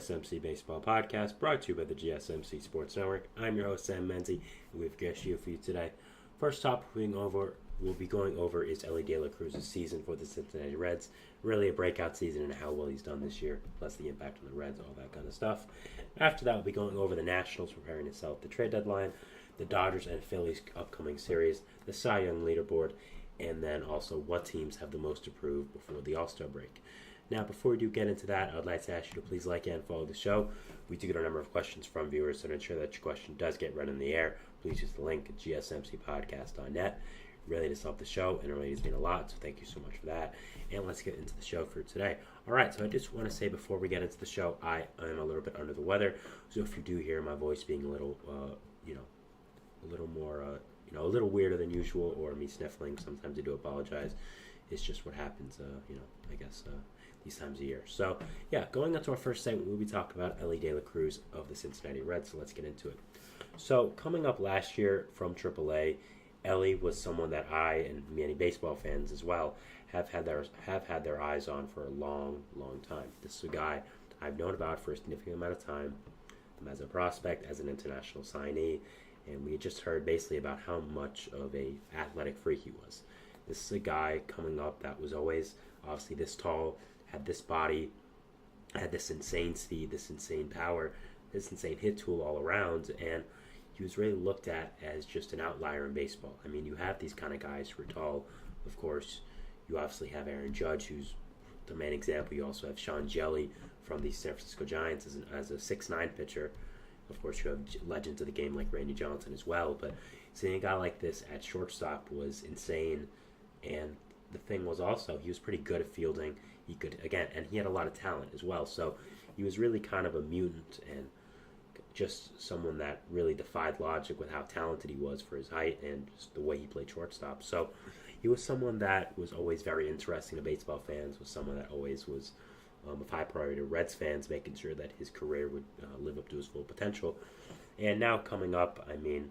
GSMC Baseball Podcast, brought to you by the GSMC Sports Network. I'm your host, Sam Menzie, and we've got you for you today. First topic we'll be going over is Elly De La Cruz's season for the Cincinnati Reds. Really a breakout season and how well he's done this year, plus the impact on the Reds, all that kind of stuff. After that, we'll be going over the Nationals preparing to sell at the trade deadline, the Dodgers and Phillies upcoming series, the Cy Young leaderboard, and then also what teams have the most to prove before the All-Star break. Now, before we do get into that, I would like to ask you to please like and follow the show. We do get a number of questions from viewers, so to ensure that your question does get read in the air, please use the link at gsmcpodcast.net. It really does help the show, and it really does mean a lot, so thank you so much for that. And let's get into the show for today. All right, so I just want to say before we get into the show, I am a little bit under the weather, so if you do hear my voice being a little, a little more, a little weirder than usual, or me sniffling, sometimes I do apologize. It's just what happens, these times of year. So, going into our first segment, we'll be talking about Elly De La Cruz of the Cincinnati Reds, so let's get into it. So, coming up last year from AAA, Elly was someone that I, and many baseball fans as well, have had their eyes on for a long, long time. This is a guy I've known about for a significant amount of time, as a prospect, as an international signee, and we had just heard basically about how much of a athletic freak he was. This is a guy coming up that was always obviously this tall, had this body, had this insane speed, this insane power, this insane hit tool all around, and he was really looked at as just an outlier in baseball. I mean, you have these kind of guys who are tall. Of course, you obviously have Aaron Judge, who's the main example. You also have Sean Jelly from the San Francisco Giants as a 6'9" pitcher. Of course, you have legends of the game like Randy Johnson as well. But seeing a guy like this at shortstop was insane. And the thing was also, he was pretty good at fielding. He could, again, and he had a lot of talent as well. So he was really kind of a mutant and just someone that really defied logic with how talented he was for his height and just the way he played shortstop. So he was someone that was always very interesting to baseball fans, was someone that always was of high priority to Reds fans, making sure that his career would live up to his full potential. And now coming up, I mean,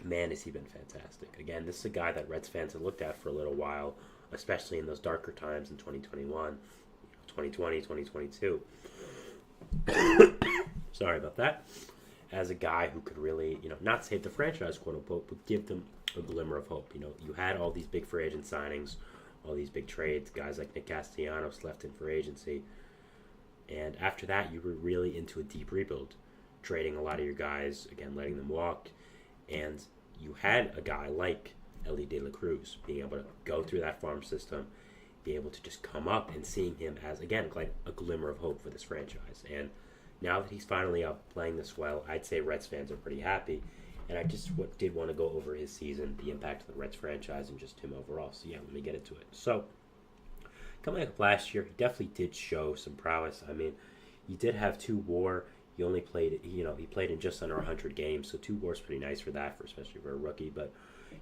man, has he been fantastic. Again, this is a guy that Reds fans have looked at for a little while, especially in those darker times in 2021, 2020, 2022. Sorry about that. As a guy who could really, not save the franchise, quote unquote, but give them a glimmer of hope. You had all these big free agent signings, all these big trades, guys like Nick Castellanos left in free agency. And after that, you were really into a deep rebuild, trading a lot of your guys, again, letting them walk. And you had a guy like Elly De La Cruz being able to go through that farm system, be able to just come up and seeing him as, again, like a glimmer of hope for this franchise. And now that he's finally up playing this well, I'd say Reds fans are pretty happy. And I just did want to go over his season, the impact of the Reds franchise, and just him overall. So, let me get into it. So, coming up last year, he definitely did show some prowess. I mean, he did have 2 WAR. He only played, he played in just under 100 games. So 2 WAR is pretty nice for that, especially for a rookie. But,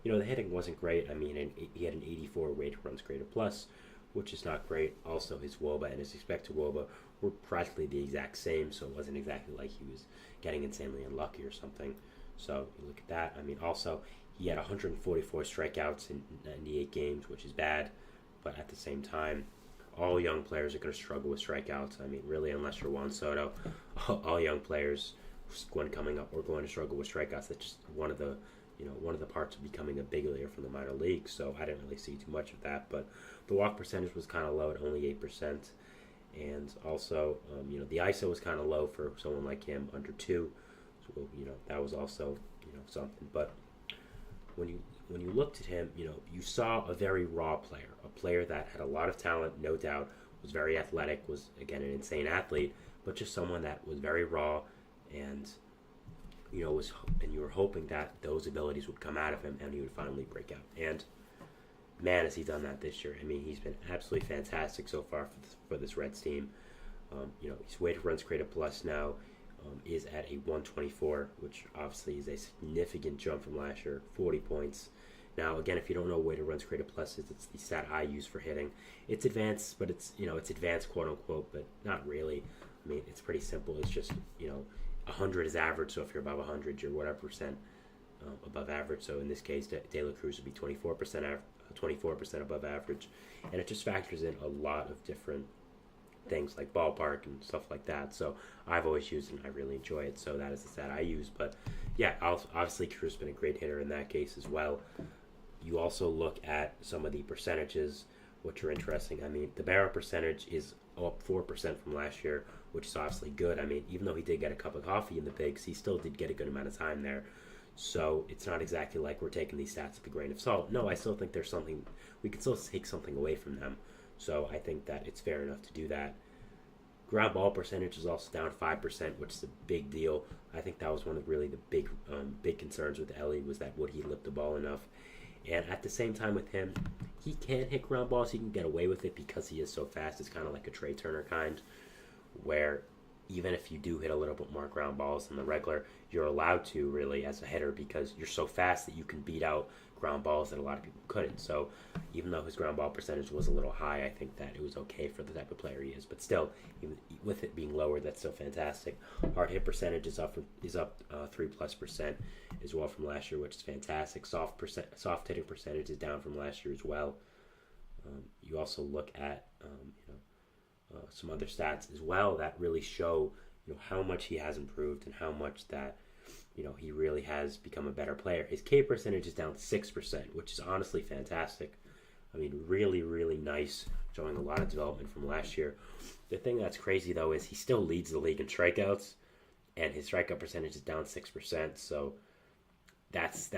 the hitting wasn't great. I mean, he had an 84 weighted runs created plus, which is not great. Also, his WOBA and his expected WOBA were practically the exact same, so it wasn't exactly like he was getting insanely unlucky or something. So you look at that. I mean, also, he had 144 strikeouts in 98 games, which is bad. But at the same time, all young players are going to struggle with strikeouts. I mean, really, unless you're Juan Soto, all young players, when coming up, are going to struggle with strikeouts. That's just one of the parts of becoming a big leaguer from the minor leagues. So I didn't really see too much of that. But the walk percentage was kind of low at only 8%. And also, the ISO was kind of low for someone like him, under 2. So, that was also, something. But when you looked at him, you saw a very raw player, a player that had a lot of talent, no doubt, was very athletic, was, again, an insane athlete, but just someone that was very raw and, and you were hoping that those abilities would come out of him and he would finally break out. And man, has he done that this year. I mean, he's been absolutely fantastic so far for this Reds team. His weighted runs created plus now is at a 124, which obviously is a significant jump from last year, 40 points. Now, again, if you don't know what weighted runs created plus is, it's the stat I use for hitting. It's advanced, but it's advanced, quote unquote, but not really. I mean, it's pretty simple. It's just, 100 is average, so if you're above 100, you're whatever percent above average. So in this case, De La Cruz would be 24% above average, and it just factors in a lot of different things like ballpark and stuff like that. So I've always used it and I really enjoy it. So that is the stat I use. But yeah, obviously Cruz has been a great hitter in that case as well. You also look at some of the percentages, which are interesting. I mean, the barrel percentage is up 4% from last year, which is obviously good. I mean, even though he did get a cup of coffee in the bigs, he still did get a good amount of time there. So it's not exactly like we're taking these stats with a grain of salt. No, I still think there's something, we can still take something away from them. So I think that it's fair enough to do that. Ground ball percentage is also down 5%, which is a big deal. I think that was one of really the big concerns with Elly, was that would he lift the ball enough? And at the same time with him, he can hit ground balls. He can get away with it because he is so fast. It's kind of like a Trey Turner kind, where even if you do hit a little bit more ground balls than the regular, you're allowed to really as a hitter because you're so fast that you can beat out ground balls that a lot of people couldn't. So even though his ground ball percentage was a little high, I think that it was okay for the type of player he is. But still, even with it being lower, that's still fantastic. Hard hit percentage is up 3+% as well from last year, which is fantastic. Soft hitting percentage is down from last year as well. You also look at some other stats as well that really show how much he has improved and how much that he really has become a better player. His K percentage is down 6%, which is honestly fantastic. I mean, really, really nice, showing a lot of development from last year. The thing that's crazy, though, is he still leads the league in strikeouts, and his strikeout percentage is down 6%, so that's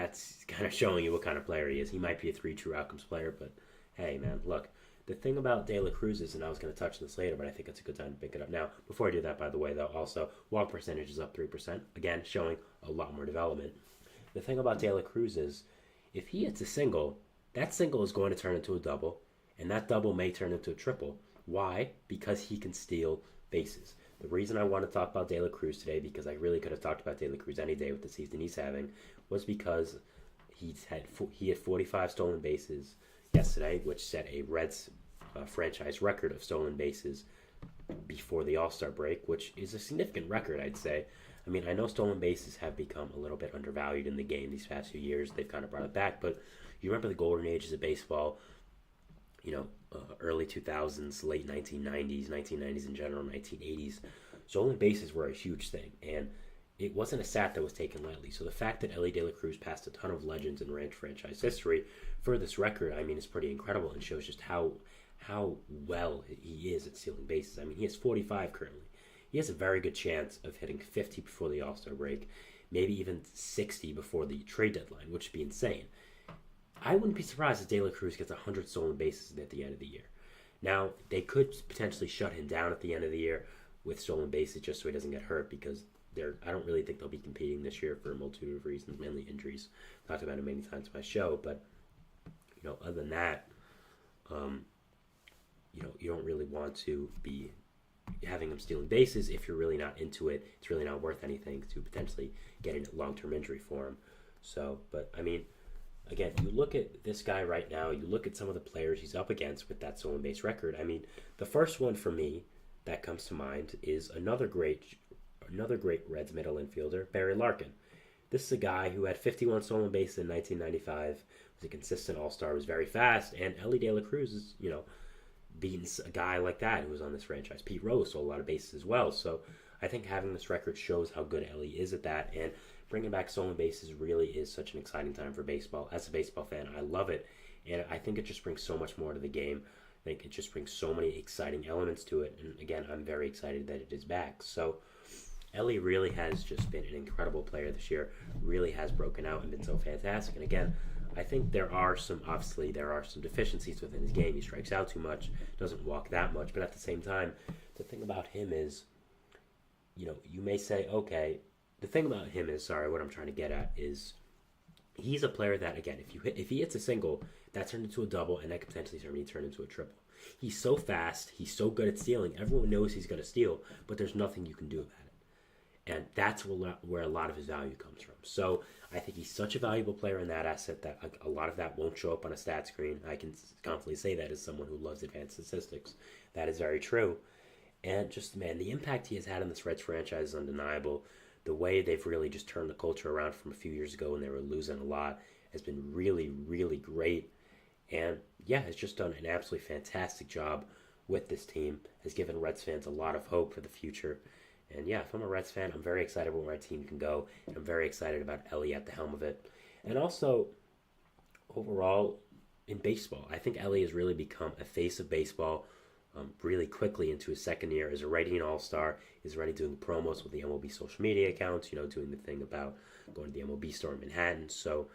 kind of showing you what kind of player he is. He might be a 3 true outcomes player, but hey, man, look. The thing about De La Cruz is, and I was going to touch on this later, but I think it's a good time to pick it up now. Before I do that, by the way, though, also, walk percentage is up 3%. Again, showing a lot more development. The thing about De La Cruz is, if he hits a single, that single is going to turn into a double, and that double may turn into a triple. Why? Because he can steal bases. The reason I want to talk about De La Cruz today, because I really could have talked about De La Cruz any day with the season he's having, was because he had 45 stolen bases yesterday, which set a Reds franchise record of stolen bases before the All-Star break, which is a significant record, I'd say. I mean, I know stolen bases have become a little bit undervalued in the game these past few years. They've kind of brought it back, but you remember the golden ages of baseball, early 2000s, late 1990s in general, 1980s. Stolen bases were a huge thing, and it wasn't a stat that was taken lightly. So the fact that Elly De La Cruz passed a ton of legends in Ranch franchise history for this record, I mean, is pretty incredible and shows just how well he is at stealing bases. I mean, he has 45 currently. He has a very good chance of hitting 50 before the All-Star break, maybe even 60 before the trade deadline, which would be insane. I wouldn't be surprised if De La Cruz gets 100 stolen bases at the end of the year. Now, they could potentially shut him down at the end of the year with stolen bases just so he doesn't get hurt, because I don't really think they'll be competing this year for a multitude of reasons, mainly injuries. I've talked about it many times in my show, but other than that, you don't really want to be having him stealing bases if you're really not into it. It's really not worth anything to potentially get a long-term injury for him. So, but I mean, again, you look at this guy right now, you look at some of the players he's up against with that stolen base record. I mean, the first one for me that comes to mind is another great Reds middle infielder, Barry Larkin. This is a guy who had 51 stolen bases in 1995, was a consistent all-star, was very fast, and Elly De La Cruz is, beating a guy like that who was on this franchise. Pete Rose stole a lot of bases as well, so I think having this record shows how good Elly is at that, and bringing back stolen bases really is such an exciting time for baseball. As a baseball fan, I love it, and I think it just brings so much more to the game. I think it just brings so many exciting elements to it, and again, I'm very excited that it is back. So Elly really has just been an incredible player this year, really has broken out and been so fantastic. And again, I think there are some deficiencies within his game. He strikes out too much, doesn't walk that much, but at the same time, the thing about him is, you may say, okay, what I'm trying to get at is, he's a player that, again, if he hits a single, that turned into a double, and that could potentially turn into a triple. He's so fast, he's so good at stealing, everyone knows he's going to steal, but there's nothing you can do about it. And that's where a lot of his value comes from. So I think he's such a valuable player in that asset that a lot of that won't show up on a stat screen. I can confidently say that as someone who loves advanced statistics. That is very true. And just, man, the impact he has had on this Reds franchise is undeniable. The way they've really just turned the culture around from a few years ago when they were losing a lot has been really, really great. And, yeah, has just done an absolutely fantastic job with this team has given Reds fans a lot of hope for the future. And yeah, if I'm a Reds fan, I'm very excited about where my team can go. And I'm very excited about Elly at the helm of it. And also, overall, in baseball, I think Elly has really become a face of baseball really quickly into his second year as a writing all-star. He's already doing promos with the MLB social media accounts, doing the thing about going to the MLB store in Manhattan. So,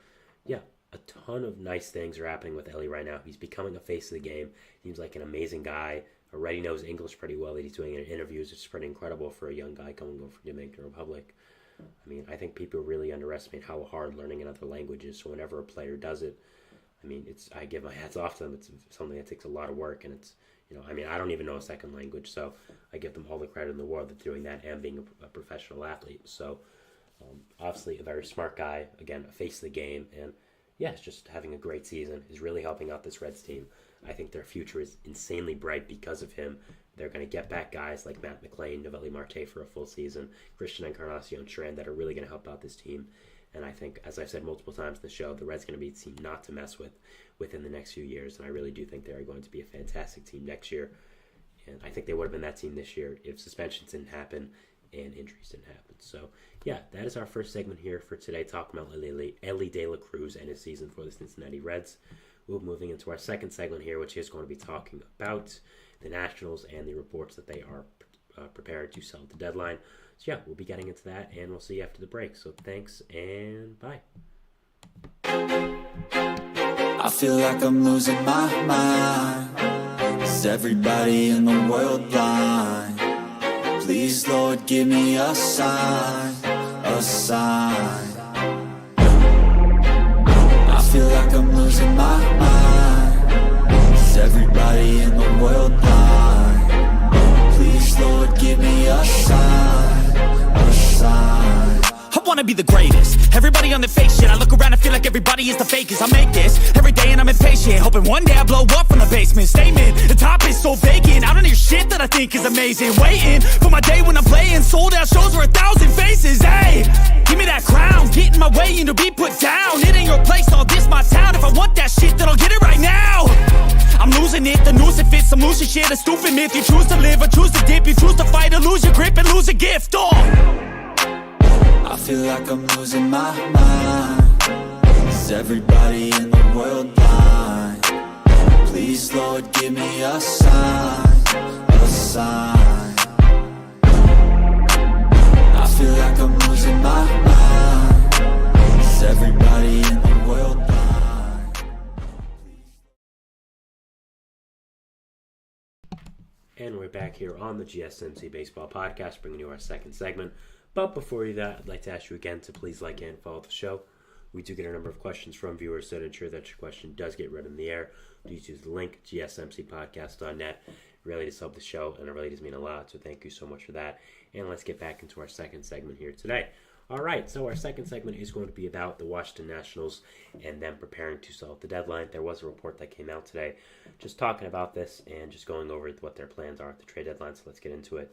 yeah, a ton of nice things are happening with Elly right now. He's becoming a face of the game. Seems like an amazing guy. Already knows English pretty well that he's doing in interviews. It's pretty incredible for a young guy coming over from the Dominican Republic. I mean, I think people really underestimate how hard learning another language is. So whenever a player does it, I mean, I give my hats off to them. It's something that takes a lot of work, and it's, I don't even know a second language, so I give them all the credit in the world of doing that and being a professional athlete. So obviously a very smart guy, again, a face of the game, and yeah, it's just having a great season. He's really helping out this Reds team. I think their future is insanely bright because of him. They're going to get back guys like Matt McLain, Novelli Marte for a full season, Christian Encarnacion, Strand that are really going to help out this team. And I think, as I've said multiple times in the show, the Reds are going to be a team not to mess with within the next few years. And I really do think they are going to be a fantastic team next year. And I think they would have been that team this year if suspensions didn't happen and injuries didn't happen. So, yeah, that is our first segment here for today, talking about Elly De La Cruz and his season for the Cincinnati Reds. We'll be moving into our second segment here, which is going to be talking about the Nationals and the reports that they are preparing to sell at the deadline. So, yeah, we'll be getting into that, and we'll see you after the break. So, thanks, and bye. I feel like I'm losing my mind. Is everybody in the world blind? Please, Lord, give me a sign, a sign. I feel like I'm losing my mind. Is everybody in the world blind? Please, Lord, give me a sign, a sign. I wanna be the greatest. Everybody on their fake shit. I look around and feel like everybody is the fakest. I make this every day and I'm impatient, hoping one day I blow up from the basement. Statement, the top is so vacant. I don't hear shit that I think is amazing. Waiting for my day when I'm playing sold out shows where 1,000 faces. Hey, give me that crown, get in my way and to be put down. It ain't your place, all this my town. If I want that shit, then I'll get it right now. I'm losing it, the noose it fits. I'm losing shit, a stupid myth. You choose to live or choose to dip. You choose to fight or lose your grip and lose a gift. I feel like I'm losing my mind. Is everybody in the world blind? Please, Lord, give me a sign, a sign. I feel like I'm losing my mind. Is everybody in the world blind? And we're back here on the GSMC Baseball Podcast, bringing you our second segment. But before you that, I'd like to ask you again to please like and follow the show. We do get a number of questions from viewers, so to ensure that your question does get read in the air, please use the link, gsmcpodcast.net. It really does help the show, and it really does mean a lot, so thank you so much for that. And let's get back into our second segment here today. All right, so our second segment is going to be about the Washington Nationals and them preparing to sell at the deadline. There was a report that came out today just talking about this and just going over what their plans are at the trade deadline, so let's get into it.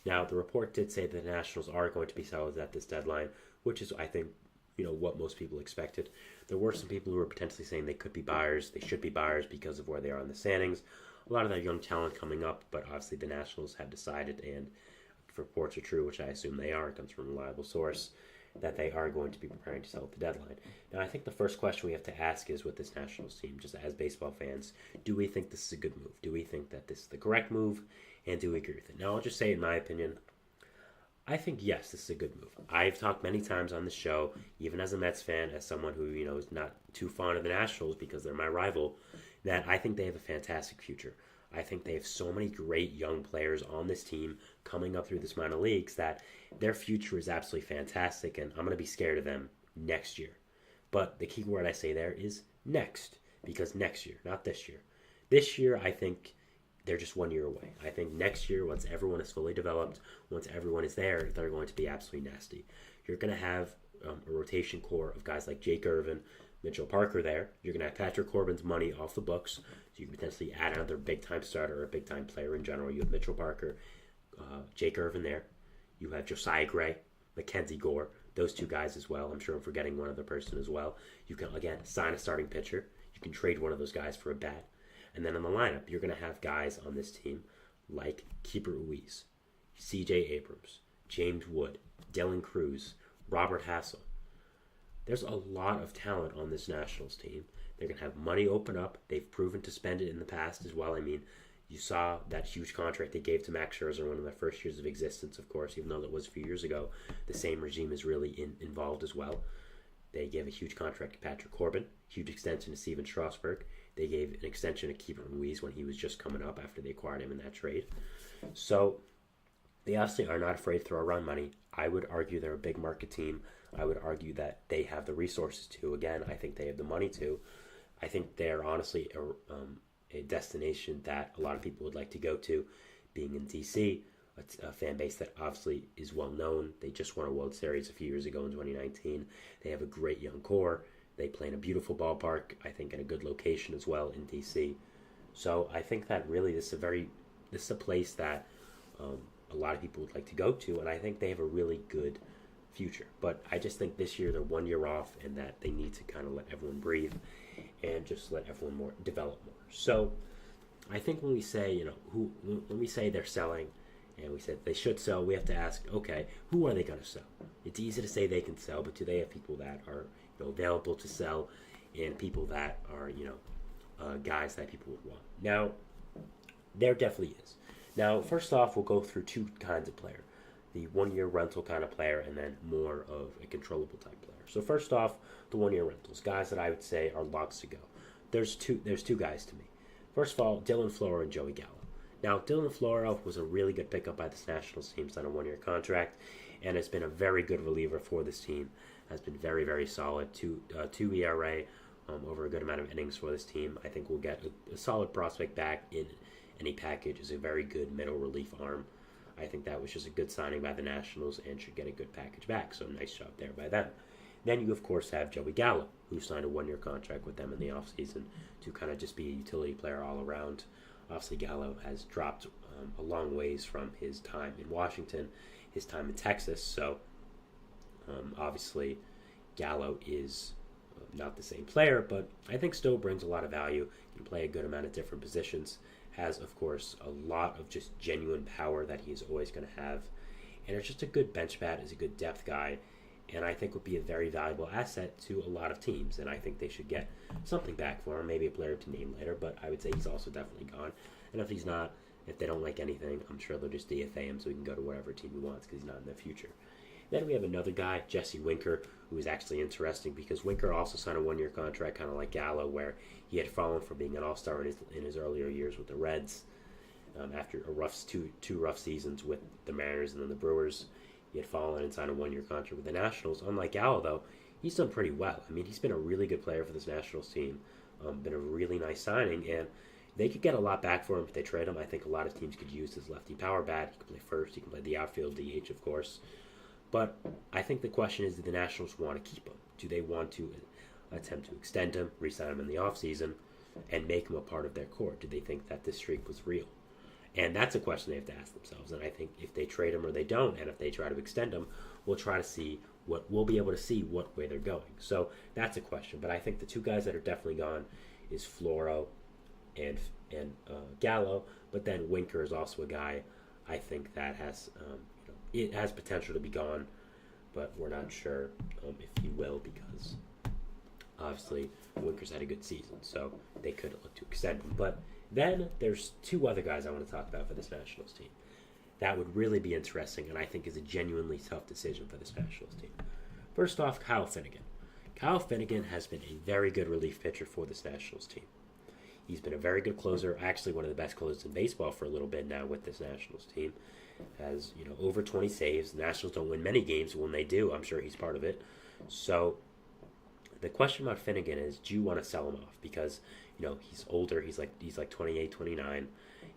Now, the report did say that the Nationals are going to be sold at this deadline, which is, I think, what most people expected. There were some people who were potentially saying they could be buyers. They should be buyers because of where they are in the standings. A lot of that young talent coming up, but obviously the Nationals have decided, and if reports are true, which I assume they are, it comes from a reliable source, that they are going to be preparing to sell at the deadline. Now, I think the first question we have to ask is with this Nationals team, just as baseball fans, do we think this is a good move? Do we think that this is the correct move? And do we agree with it? Now, I'll just say, in my opinion, I think, yes, this is a good move. I've talked many times on the show, even as a Mets fan, as someone who, is not too fond of the Nationals because they're my rival, that I think they have a fantastic future. I think they have so many great young players on this team coming up through this minor leagues that their future is absolutely fantastic, and I'm going to be scared of them next year. But the key word I say there is next, because next year, not this year. This year, I think they're just 1 year away. I think next year, once everyone is fully developed, once everyone is there, they're going to be absolutely nasty. You're going to have a rotation core of guys like Jake Irvin, Mitchell Parker there. You're going to have Patrick Corbin's money off the books, so you can potentially add another big-time starter or a big-time player in general. You have Mitchell Parker, Jake Irvin there. You have Josiah Gray, Mackenzie Gore, those two guys as well. I'm sure I'm forgetting one other person as well. You can, again, sign a starting pitcher. You can trade one of those guys for a bat. And then in the lineup, you're going to have guys on this team like Keeper Ruiz, C.J. Abrams, James Wood, Dylan Cruz, Robert Hassel. There's a lot of talent on this Nationals team. They're going to have money open up. They've proven to spend it in the past as well. I mean, you saw that huge contract they gave to Max Scherzer, one of their first years of existence, of course, even though that was a few years ago. The same regime is really involved as well. They gave a huge contract to Patrick Corbin, huge extension to Steven Strasburg. They gave an extension to Keeper Ruiz when he was just coming up after they acquired him in that trade. So they obviously are not afraid to throw around money. I would argue they're a big market team. I would argue that they have the resources to. Again, I think they have the money to. I think they're honestly a destination that a lot of people would like to go to, being in D.C., a fan base that obviously is well known. They just won a World Series a few years ago in 2019. They have a great young core. They play in a beautiful ballpark, I think in a good location as well in D.C. So I think that really this is a place that a lot of people would like to go to, and I think they have a really good future. But I just think this year they're 1 year off, and that they need to kind of let everyone breathe and just let everyone develop more. So I think when we say, when we say they're selling, and we said they should sell, we have to ask, okay, who are they going to sell? It's easy to say they can sell, but do they have people that are available to sell, and people that are guys that people would want? Now, there definitely is. Now, first off, we'll go through two kinds of player: the 1 year rental kind of player, and then more of a controllable type player. So first off, the 1 year rentals, guys that I would say are locks to go. There's two guys to me. First of all, Dylan Floro and Joey Gallo. Now, Dylan Floro was a really good pickup by this Nationals team, signed a 1 year contract, and has been a very good reliever for this team. Has been very, very solid. Two ERA over a good amount of innings for this team. I think we'll get a solid prospect back in any package. Is a very good middle relief arm. I think that was just a good signing by the Nationals and should get a good package back. So nice job there by them. Then you, of course, have Joey Gallo, who signed a 1 year contract with them in the offseason to kind of just be a utility player all around. Obviously, Gallo has dropped a long ways from his time in Washington, his time in Texas. So, obviously, Gallo is not the same player, but I think still brings a lot of value. Can play a good amount of different positions. Has, of course, a lot of just genuine power that he's always going to have. And it's just a good bench bat, is a good depth guy, and I think would be a very valuable asset to a lot of teams. And I think they should get something back for him, maybe a player to name later, but I would say he's also definitely gone. And if he's not, if they don't like anything, I'm sure they'll just DFA him so he can go to whatever team he wants because he's not in the future. Then we have another guy, Jesse Winker, who is actually interesting because Winker also signed a 1 year contract, kind of like Gallo, where he had fallen from being an all-star in his earlier years with the Reds. After two rough seasons with the Mariners and then the Brewers, he had fallen and signed a 1 year contract with the Nationals. Unlike Gallo, though, he's done pretty well. I mean, he's been a really good player for this Nationals team. Been a really nice signing, and they could get a lot back for him if they trade him. I think a lot of teams could use his lefty power bat. He can play first. He can play the outfield, DH, of course. But I think the question is, do the Nationals want to keep him? Do they want to attempt to extend him, re-sign him in the offseason, and make him a part of their core? Do they think that this streak was real? And that's a question they have to ask themselves. And I think if they trade him or they don't, and if they try to extend him, we'll be able to see what way they're going. So that's a question. But I think the two guys that are definitely gone is Floro and Gallo. But then Winker is also a guy I think that has it has potential to be gone, but we're not sure if he will, because obviously Winker's had a good season, so they could look to extend him. But then there's two other guys I want to talk about for this Nationals team that would really be interesting, and I think is a genuinely tough decision for this Nationals team. First off, Kyle Finnegan. Kyle Finnegan has been a very good relief pitcher for this Nationals team. He's been a very good closer, actually one of the best closers in baseball for a little bit now with this Nationals team. Has, over 20 saves. The Nationals don't win many games, but when they do, I'm sure he's part of it. So the question about Finnegan is, do you want to sell him off? Because, he's older. He's like 28, 29.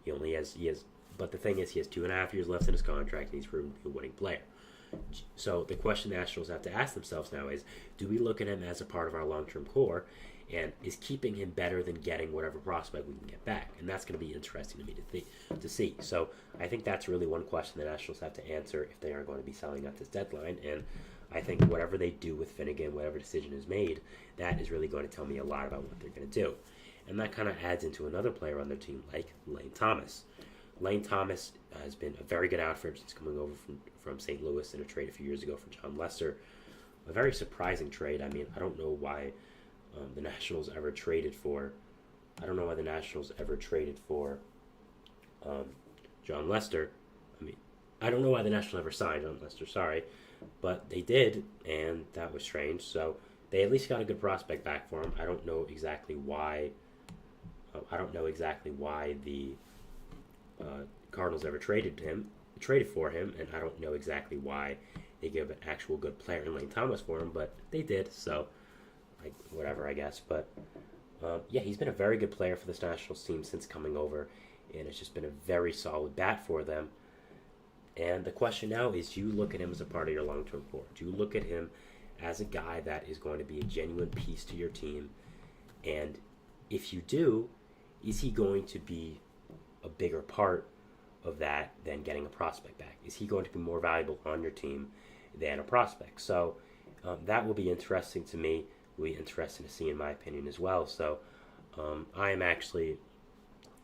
He has, but the thing is, he has 2.5 years left in his contract, and he's proven to be a winning player. So the question the Nationals have to ask themselves now is, do we look at him as a part of our long-term core, and is keeping him better than getting whatever prospect we can get back? And that's going to be interesting to me to see. So I think that's really one question the Nationals have to answer if they are going to be selling at this deadline. And I think whatever they do with Finnegan, whatever decision is made, that is really going to tell me a lot about what they're going to do. And that kind of adds into another player on their team, like Lane Thomas. Lane Thomas has been a very good outfielder since coming over from St. Louis in a trade a few years ago for John Lester. A very surprising trade. I mean, I don't know why the Nationals ever traded for. I don't know why the Nationals ever traded for John Lester. I don't know why the Nationals ever signed John Lester. Sorry, but they did, and that was strange. So they at least got a good prospect back for him. I don't know exactly why. The Cardinals ever traded for him, and I don't know exactly why they gave an actual good player in Lane Thomas for him, but they did. So, whatever, I guess. But yeah, he's been a very good player for this Nationals team since coming over, and it's just been a very solid bat for them. And the question now is, do you look at him as a part of your long-term core? Do you look at him as a guy that is going to be a genuine piece to your team? And if you do, is he going to be a bigger part of that than getting a prospect back? Is he going to be more valuable on your team than a prospect? So that will be interesting to me. Will be interesting to see, in my opinion, as well. So I am actually,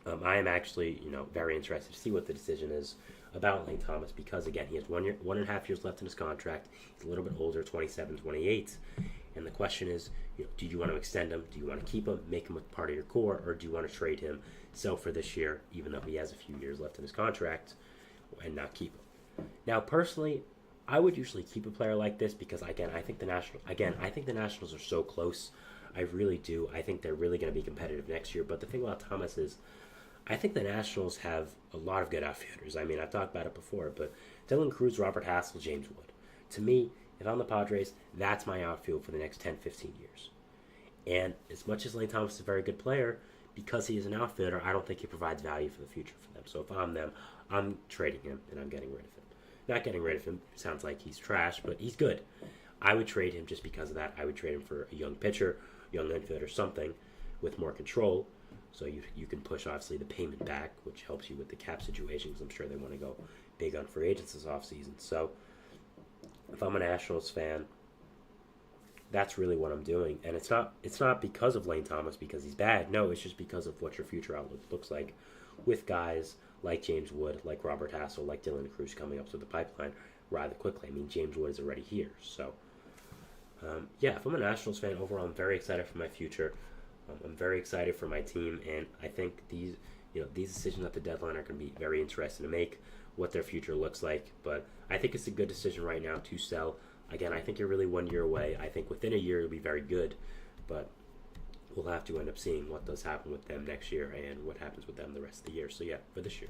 very interested to see what the decision is about Lane Thomas, because again, he has 1.5 years left in his contract. He's a little bit older, 27, 28, and the question is, do you want to extend him? Do you want to keep him, make him a part of your core, or do you want to trade him, sell for this year, even though he has a few years left in his contract, and not keep him? Now, personally, I would usually keep a player like this because, I think the Nationals are so close. I really do. I think they're really going to be competitive next year. But the thing about Thomas is, I think the Nationals have a lot of good outfielders. I mean, I've talked about it before, but De La Cruz, Robert Hassel, James Wood. To me, if I'm the Padres, that's my outfield for the next 10, 15 years. And as much as Lane Thomas is a very good player, because he is an outfielder, I don't think he provides value for the future for them. So if I'm them, I'm trading him and I'm getting rid of him. Not getting rid of him sounds like he's trash, but he's good. I would trade him just because of that. I would trade him for a young pitcher, young infielder, something with more control. So you can push, obviously, the payment back, which helps you with the cap situation, because I'm sure they want to go big on free agents this offseason. So if I'm a Nationals fan, that's really what I'm doing. And it's not because of Lane Thomas because he's bad. No, it's just because of what your future outlook looks like with guys like James Wood, like Robert Hassel, like De La Cruz coming up through the pipeline rather quickly. I mean, James Wood is already here. So, if I'm a Nationals fan, overall, I'm very excited for my future. I'm very excited for my team, and I think these decisions at the deadline are going to be very interesting to make, what their future looks like. But I think it's a good decision right now to sell. Again, I think you're really 1 year away. I think within a year it'll be very good, but we'll have to end up seeing what does happen with them next year and what happens with them the rest of the year. So for this year.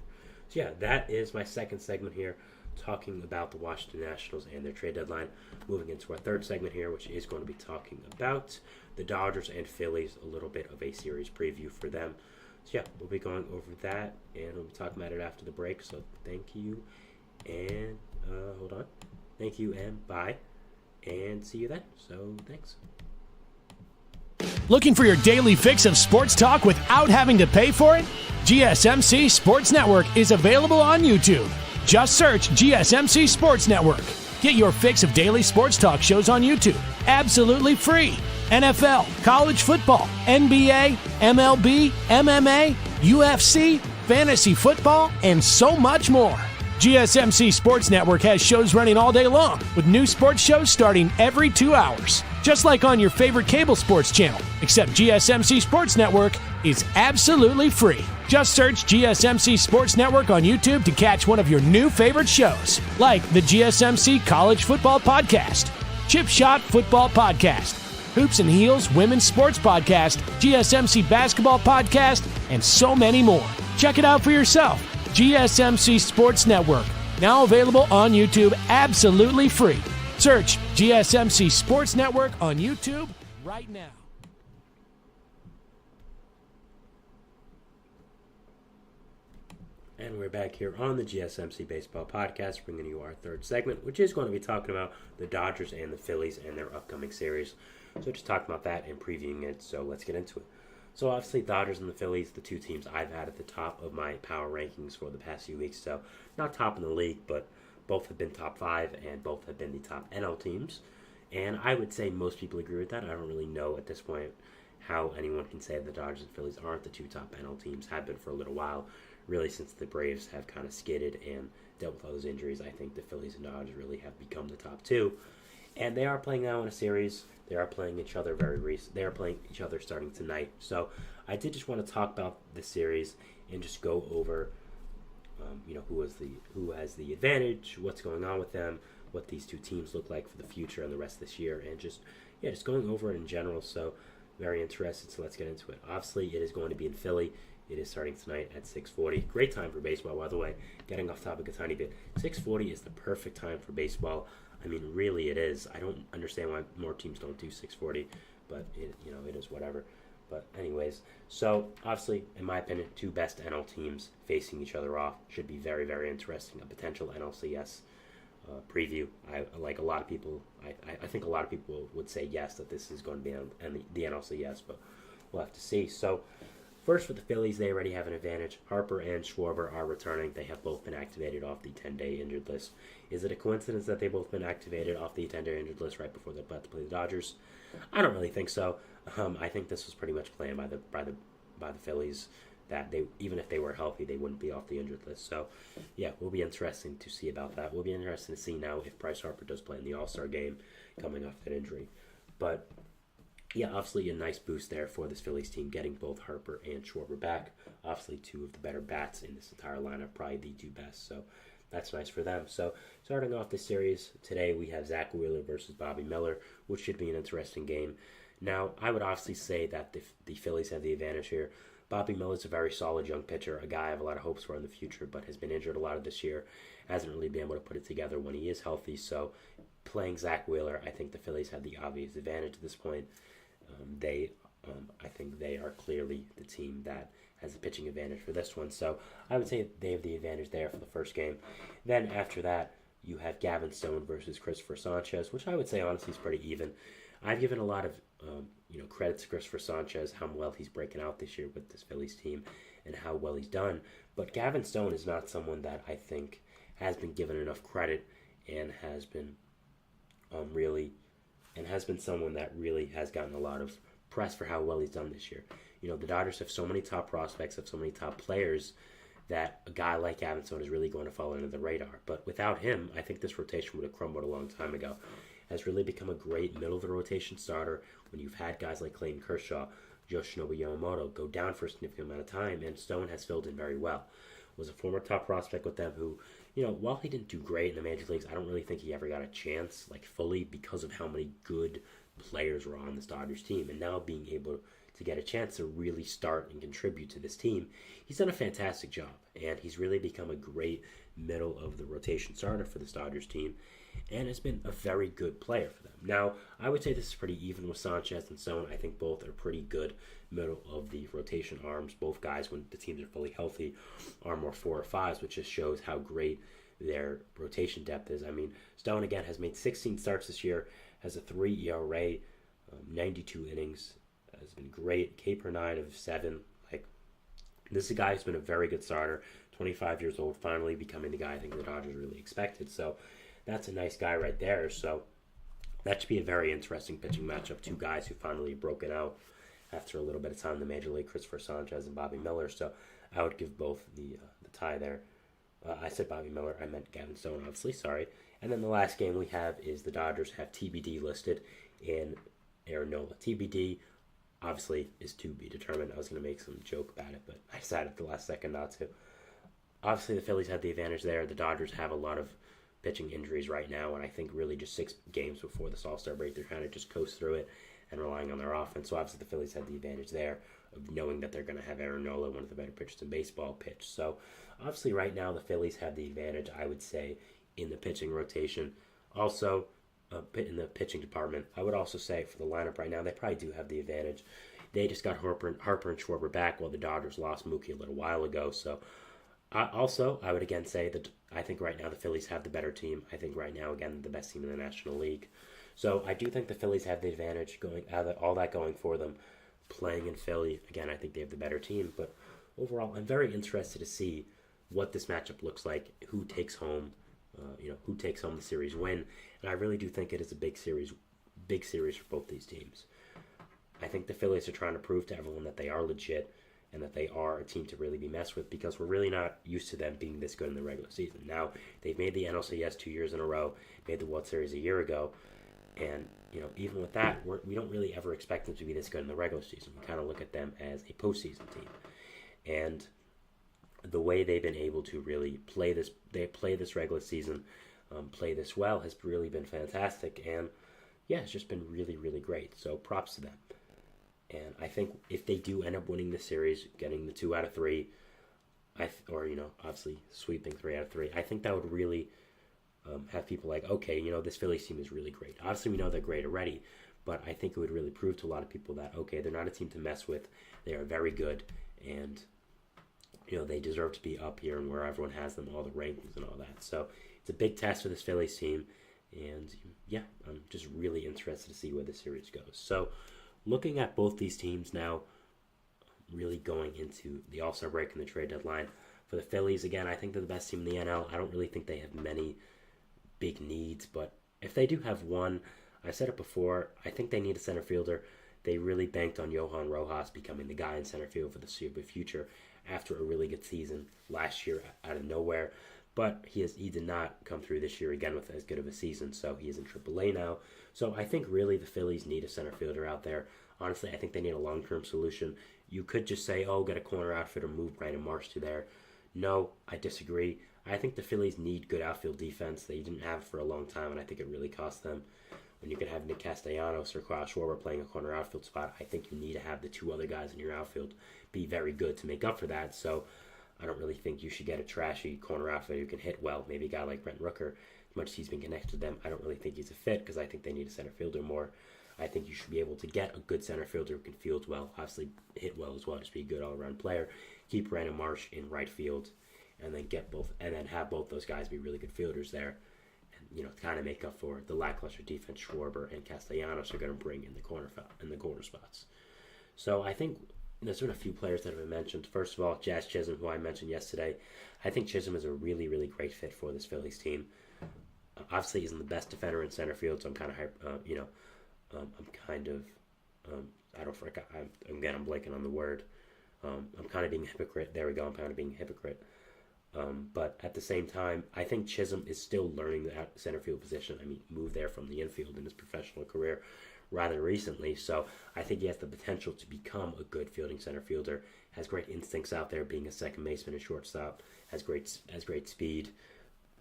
So that is my second segment here, talking about the Washington Nationals and their trade deadline. Moving into our third segment here, which is going to be talking about the Dodgers and Phillies, a little bit of a series preview for them. So we'll be going over that, and we'll be talking about it after the break. So thank you, and hold on. Thank you, and bye, and see you then. So thanks. Looking for your daily fix of sports talk without having to pay for it? GSMC Sports Network is available on YouTube. Just search GSMC Sports Network. Get your fix of daily sports talk shows on YouTube, absolutely free. NFL, college football, NBA, MLB, MMA, UFC, fantasy football, and so much more. GSMC Sports Network has shows running all day long, with new sports shows starting every 2 hours. Just like on your favorite cable sports channel, except GSMC Sports Network is absolutely free. Just search GSMC Sports Network on YouTube to catch one of your new favorite shows, like the GSMC College Football Podcast, Chip Shot Football Podcast, Hoops and Heels Women's Sports Podcast, GSMC Basketball Podcast, and so many more. Check it out for yourself. GSMC Sports Network, now available on YouTube absolutely free. Search GSMC Sports Network on YouTube right now. And we're back here on the GSMC Baseball Podcast, bringing you our third segment, which is going to be talking about the Dodgers and the Phillies and their upcoming series. So just talking about that and previewing it, so let's get into it. So obviously, Dodgers and the Phillies, the two teams I've had at the top of my power rankings for the past few weeks. So not top in the league, but both have been top 5 and both have been the top NL teams. And I would say most people agree with that. I don't really know at this point how anyone can say the Dodgers and Phillies aren't the two top NL teams, have been for a little while, really since the Braves have kind of skidded and dealt with all those injuries. I think the Phillies and Dodgers really have become the top two, and they are playing now in a series. They are playing each other They are playing each other starting tonight. So I did just want to talk about the series and just go over, who has the advantage, what's going on with them, what these two teams look like for the future and the rest of this year, and just going over it in general. So very interested. So let's get into it. Obviously, it is going to be in Philly. It is starting tonight at 6:40. Great time for baseball, by the way. Getting off topic a tiny bit. 6:40 is the perfect time for baseball. I mean, really, it is. I don't understand why more teams don't do 6:40, but it is whatever. But anyways, so obviously, in my opinion, two best NL teams facing each other off should be very, very interesting. A potential NLCS preview. I think a lot of people would say yes, that this is going to be on the NLCS, but we'll have to see. So first, for the Phillies, they already have an advantage. Harper and Schwarber are returning. They have both been activated off the 10-day injured list. Is it a coincidence that they've both been activated off the 10-day injured list right before they're about to play the Dodgers? I don't really think so. I think this was pretty much planned by the Phillies, that they, even if they were healthy, they wouldn't be off the injured list. So, yeah, will be interesting to see about that. We'll be interested to see now if Bryce Harper does play in the All-Star game coming off that injury. But yeah, obviously a nice boost there for this Phillies team, getting both Harper and Schwarber back. Obviously two of the better bats in this entire lineup, probably the two best. So that's nice for them. So starting off this series today, we have Zach Wheeler versus Bobby Miller, which should be an interesting game. Now, I would obviously say that the Phillies have the advantage here. Bobby Miller's a very solid young pitcher, a guy I have a lot of hopes for in the future, but has been injured a lot of this year. Hasn't really been able to put it together when he is healthy. So playing Zach Wheeler, I think the Phillies have the obvious advantage at this point. I think they are clearly the team that has the pitching advantage for this one. So I would say they have the advantage there for the first game. Then after that, you have Gavin Stone versus Christopher Sanchez, which I would say honestly is pretty even. I've given a lot of credit to Christopher Sanchez, how well he's breaking out this year with this Phillies team and how well he's done. But Gavin Stone is not someone that I think has been given enough credit and has been someone that really has gotten a lot of press for how well he's done this year. You know, the Dodgers have so many top prospects, have so many top players, that a guy like Gavin Stone is really going to fall under the radar. But without him, I think this rotation would have crumbled a long time ago. Has really become a great middle-of-the-rotation starter when you've had guys like Clayton Kershaw, Yoshinobu Yamamoto go down for a significant amount of time, and Stone has filled in very well. Was a former top prospect with them who, while he didn't do great in the major leagues, I don't really think he ever got a chance, fully, because of how many good players were on this Dodgers team. And now being able to get a chance to really start and contribute to this team, he's done a fantastic job. And he's really become a great middle-of-the-rotation starter for this Dodgers team, and has been a very good player for them. Now, I would say this is pretty even with Sanchez and Stone. I think both are pretty good middle-of-the-rotation arms. Both guys, when the teams are fully healthy, are more 4 or 5s, which just shows how great their rotation depth is. I mean, Stone, again, has made 16 starts this year, has a 3 ERA, 92 innings, has been great, K per 9 of 7. This is a guy who's been a very good starter, 25 years old, finally becoming the guy I think the Dodgers really expected. So that's a nice guy right there. So that should be a very interesting pitching matchup. Two guys who finally broken out after a little bit of time in the major league, Christopher Sanchez and Bobby Miller. So I would give both the tie there. I said Bobby Miller. I meant Gavin Stone, obviously. Sorry. And then the last game we have is the Dodgers have TBD listed in Aaron Nola. TBD obviously is to be determined. I was going to make some joke about it, but I decided at the last second not to. Obviously, the Phillies had the advantage there. The Dodgers have a lot of pitching injuries right now, and I think really just 6 games before this All-Star break, they're trying to just coast through it and relying on their offense. So obviously the Phillies had the advantage there of knowing that they're going to have Aaron Nola, one of the better pitchers in baseball, pitch. So obviously right now the Phillies have the advantage, I would say, in the pitching rotation. Also, in the pitching department, I would also say for the lineup right now, they probably do have the advantage. They just got Harper and Schwarber back while the Dodgers lost Mookie a little while ago. So I would again say that I think right now the Phillies have the better team. I think right now, again, the best team in the National League. So I do think the Phillies have the advantage, all that going for them. Playing in Philly, again, I think they have the better team. But overall, I'm very interested to see what this matchup looks like, who takes home the series win. And I really do think it is a big series for both these teams. I think the Phillies are trying to prove to everyone that they are legit and that they are a team to really be messed with, because we're really not used to them being this good in the regular season. Now, they've made the NLCS 2 years in a row, made the World Series a year ago, and even with that, we don't really ever expect them to be this good in the regular season. We kind of look at them as a postseason team. And the way they've been able to really play this regular season, play this well, has really been fantastic. And yeah, it's just been really, really great. So props to them. And I think if they do end up winning the series, getting the 2 out of 3, obviously sweeping 3 out of 3, I think that would really have people like, okay, this Phillies team is really great. Obviously, we know they're great already, but I think it would really prove to a lot of people that, okay, they're not a team to mess with. They are very good, and they deserve to be up here and where everyone has them, all the rankings and all that. So it's a big test for this Phillies team, and yeah, I'm just really interested to see where the series goes. So looking at both these teams now, really going into the All-Star break and the trade deadline. For the Phillies, again, I think they're the best team in the NL. I don't really think they have many big needs, but if they do have one, I said it before, I think they need a center fielder. They really banked on Johan Rojas becoming the guy in center field for the foreseeable future after a really good season last year out of nowhere. But he did not come through this year again with as good of a season, so he is in AAA now. So I think really the Phillies need a center fielder out there. Honestly, I think they need a long-term solution. You could just say, get a corner outfielder, move Brandon Marsh to there. No, I disagree. I think the Phillies need good outfield defense. They didn't have it for a long time, and I think it really cost them. When you could have Nick Castellanos or Kyle Schwarber playing a corner outfield spot, I think you need to have the 2 other guys in your outfield be very good to make up for that. So I don't really think you should get a trashy corner outfielder who can hit well. Maybe a guy like Brent Rooker, as much as he's been connected to them, I don't really think he's a fit, because I think they need a center fielder more. I think you should be able to get a good center fielder who can field well, obviously hit well as well, just be a good all-around player. Keep Brandon Marsh in right field, and then have both those guys be really good fielders there, and kind of make up for the lackluster defense Schwarber and Castellanos are going to bring in the corner spots. So I think there's been a few players that have been mentioned. First of all, Jazz Chisholm, who I mentioned yesterday. I think Chisholm is a really, really great fit for this Phillies team. Obviously, he's the best defender in center field, so I'm kind of I'm blanking on the word. I'm kind of being a hypocrite. There we go. I'm kind of being a hypocrite. But at the same time, I think Chisholm is still learning the center field position. I mean, moved there from the infield in his professional career rather recently. So I think he has the potential to become a good fielding center fielder. Has great instincts out there, being a second baseman and shortstop. Has great speed,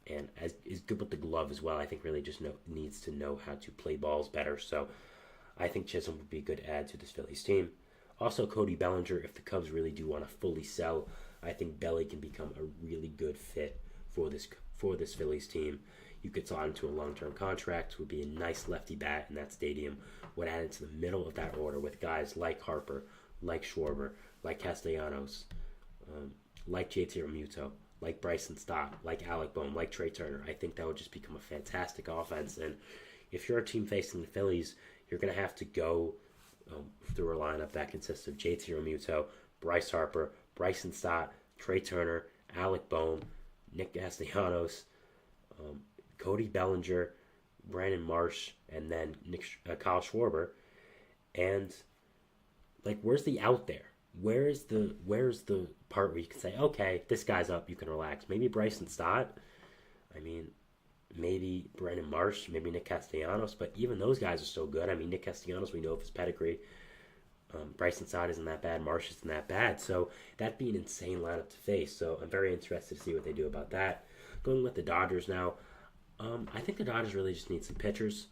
and is good with the glove as well. I think really just needs to know how to play balls better. So I think Chisholm would be a good add to this Phillies team. Also, Cody Bellinger, if the Cubs really do want to fully sell, I think Belly can become a really good fit for this Phillies team. You could sign him to a long-term contract, would be a nice lefty bat in that stadium, would add into the middle of that order with guys like Harper, like Schwarber, like Castellanos, like JT Realmuto, like Bryson Stott, like Alec Bohm, like Trey Turner. I think that would just become a fantastic offense. And if you're a team facing the Phillies, you're going to have to go through a lineup that consists of JT Realmuto, Bryce Harper, Bryson Stott, Trey Turner, Alec Bohm, Nick Castellanos, Cody Bellinger, Brandon Marsh, and then Kyle Schwarber. And where's the out there? Where's the part where you can say, okay, this guy's up, you can relax? Maybe Bryson Stott. I mean, maybe Brandon Marsh, maybe Nick Castellanos, but even those guys are still good. I mean, Nick Castellanos, we know of his pedigree. Bryson Stott isn't that bad. Marsh isn't that bad. So that'd be an insane lineup to face. So I'm very interested to see what they do about that. Going with the Dodgers now, I think the Dodgers really just need some pitchers.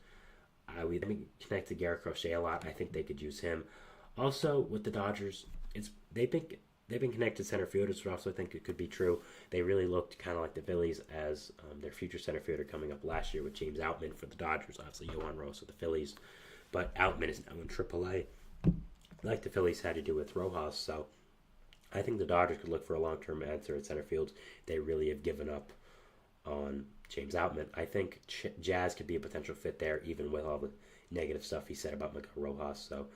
We've been connected to Garrett Crochet a lot. I think they could use him. Also, with the Dodgers, they've been connected center fielders, but also I think it could be true. They really looked kind of like the Phillies as their future center fielder coming up last year with James Outman for the Dodgers. Obviously, Yohan Rose with the Phillies, but Outman is now in AAA, like the Phillies had to do with Rojas. So I think the Dodgers could look for a long-term answer at center field. They really have given up on James Outman. I think Jazz could be a potential fit there, even with all the negative stuff he said about Miguel Rojas. So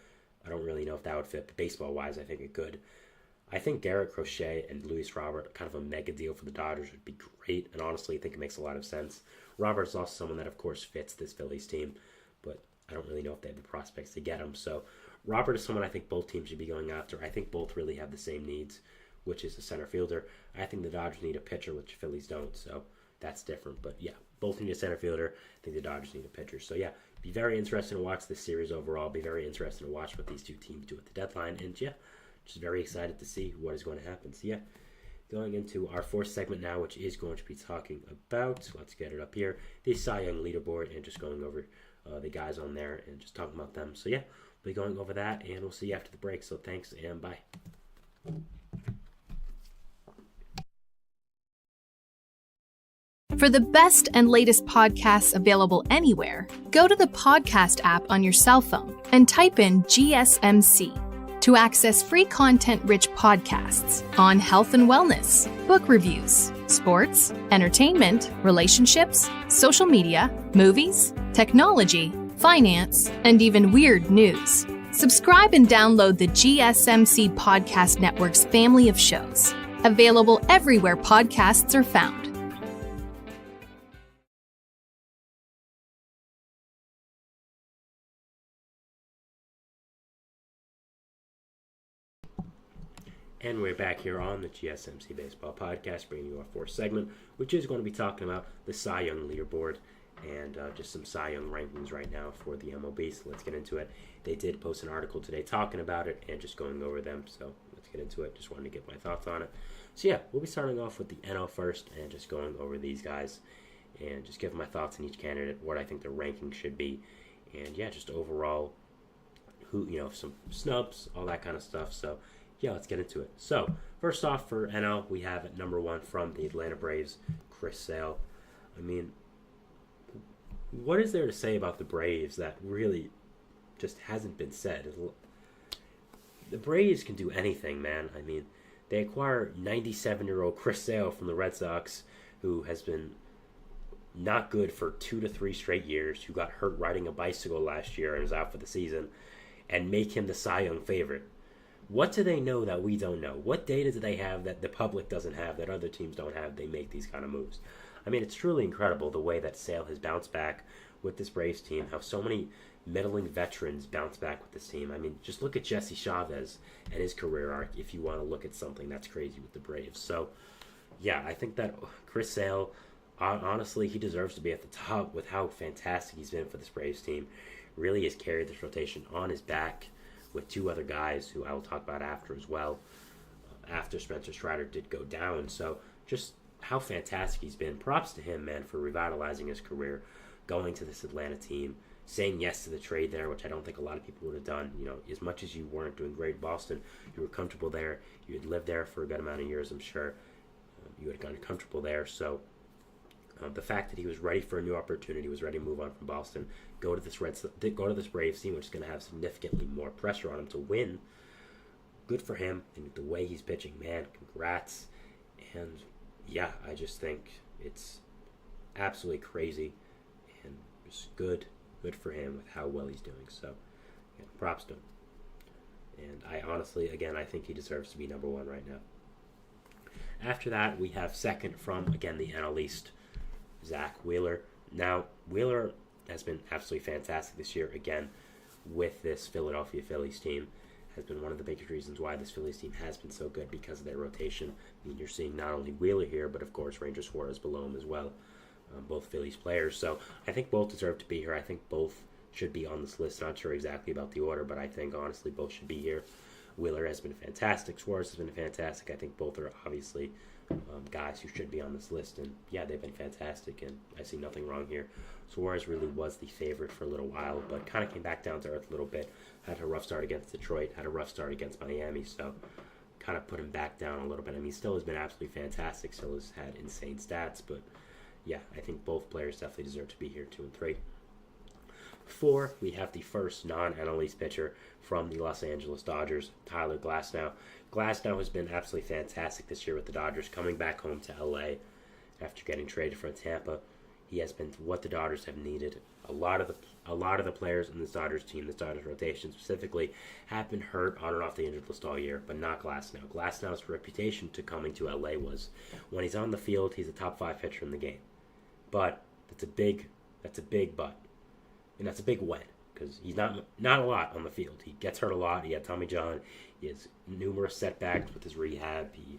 I don't really know if that would fit, but baseball-wise, I think it could. I think Garrett Crochet and Luis Robert, kind of a mega deal for the Dodgers, would be great, and honestly, I think it makes a lot of sense. Robert's also someone that, of course, fits this Phillies team, but I don't really know if they have the prospects to get him. So Robert is someone I think both teams should be going after. I think both really have the same needs, which is a center fielder. I think the Dodgers need a pitcher, which Phillies don't, so that's different. But yeah, both need a center fielder. I think the Dodgers need a pitcher. So yeah, be very interesting to watch this series overall. Be very interesting to watch what these two teams do at the deadline. And yeah, just very excited to see what is going to happen. So yeah, going into our fourth segment now, which is going to be talking about, let's get it up here, the Cy Young leaderboard, and just going over the guys on there and just talking about them. So yeah, we'll be going over that, and we'll see you after the break. So thanks, and bye. For the best and latest podcasts available anywhere, go to the podcast app on your cell phone and type in GSMC to access free content-rich podcasts on health and wellness, book reviews, sports, entertainment, relationships, social media, movies, technology, finance, and even weird news. Subscribe and download the GSMC Podcast Network's family of shows, available everywhere podcasts are found. And we're back here on the GSMC Baseball Podcast, bringing you our fourth segment, which is going to be talking about the Cy Young leaderboard and just some Cy Young rankings right now for the MLB. So let's get into it. They did post an article today talking about it and just going over them. So let's get into it. Just wanted to get my thoughts on it. So yeah, we'll be starting off with the NL first and just going over these guys and just giving my thoughts on each candidate, what I think the ranking should be, and yeah, just overall, some snubs, all that kind of stuff. So yeah, let's get into it. So, first off for NL, we have at number 1 from the Atlanta Braves, Chris Sale. I mean, what is there to say about the Braves that really just hasn't been said? The Braves can do anything, man. I mean, they acquire 97-year-old Chris Sale from the Red Sox, who has been not good for 2 to 3 straight years, who got hurt riding a bicycle last year and is out for the season, and make him the Cy Young favorite. What do they know that we don't know? What data do they have that the public doesn't have, that other teams don't have? They make these kind of moves. I mean, it's truly incredible the way that Sale has bounced back with this Braves team, how so many middling veterans bounce back with this team. I mean, just look at Jesse Chavez and his career arc if you want to look at something that's crazy with the Braves. So, yeah, I think that Chris Sale, honestly, he deserves to be at the top with how fantastic he's been for this Braves team. Really has carried this rotation on his back with 2 other guys who I will talk about after as well, after Spencer Strider did go down. So just how fantastic he's been. Props to him, man, for revitalizing his career, going to this Atlanta team, saying yes to the trade there, which I don't think a lot of people would have done. You know, as much as you weren't doing great in Boston, you were comfortable there. You had lived there for a good amount of years, I'm sure. You had gotten comfortable there. So the fact that he was ready for a new opportunity, was ready to move on from Boston, go to this Braves team, which is going to have significantly more pressure on him to win. Good for him, and the way he's pitching, man, congrats. And yeah, I just think it's absolutely crazy, and just good for him with how well he's doing. So, yeah, props to him. And I honestly, again, I think he deserves to be number 1 right now. After that, we have second from, again, the NL East, Zach Wheeler. Now, Wheeler has been absolutely fantastic this year, again, with this Philadelphia Phillies team. Has been one of the biggest reasons why this Phillies team has been so good, because of their rotation. I mean, you're seeing not only Wheeler here, but of course Ranger Suarez below him as well. Both Phillies players. So I think both deserve to be here. I think both should be on this list. Not sure exactly about the order, but I think honestly both should be here. Wheeler has been fantastic. Suarez has been fantastic. I think both are obviously guys who should be on this list, and yeah, they've been fantastic, and I see nothing wrong here. Suarez really was the favorite for a little while, but kind of came back down to earth a little bit. Had a rough start against Detroit, had a rough start against Miami, so kind of put him back down a little bit. I mean, still has been absolutely fantastic, still has had insane stats, but yeah, I think both players definitely deserve to be here, 2 and 3. 4, we have the first non-NL East pitcher from the Los Angeles Dodgers, Tyler Glasnow. Glasnow has been absolutely fantastic this year with the Dodgers, coming back home to LA after getting traded from Tampa. He has been what the Dodgers have needed. A lot of the players in this Dodgers team, this Dodgers rotation specifically, have been hurt on and off the injured list all year, but not Glasnow. Glasnow's reputation to coming to LA was when he's on the field, he's a top 5 pitcher in the game. But that's a big but. And that's a big when, because he's not a lot on the field. He gets hurt a lot. He had Tommy John. He has numerous setbacks with his rehab. He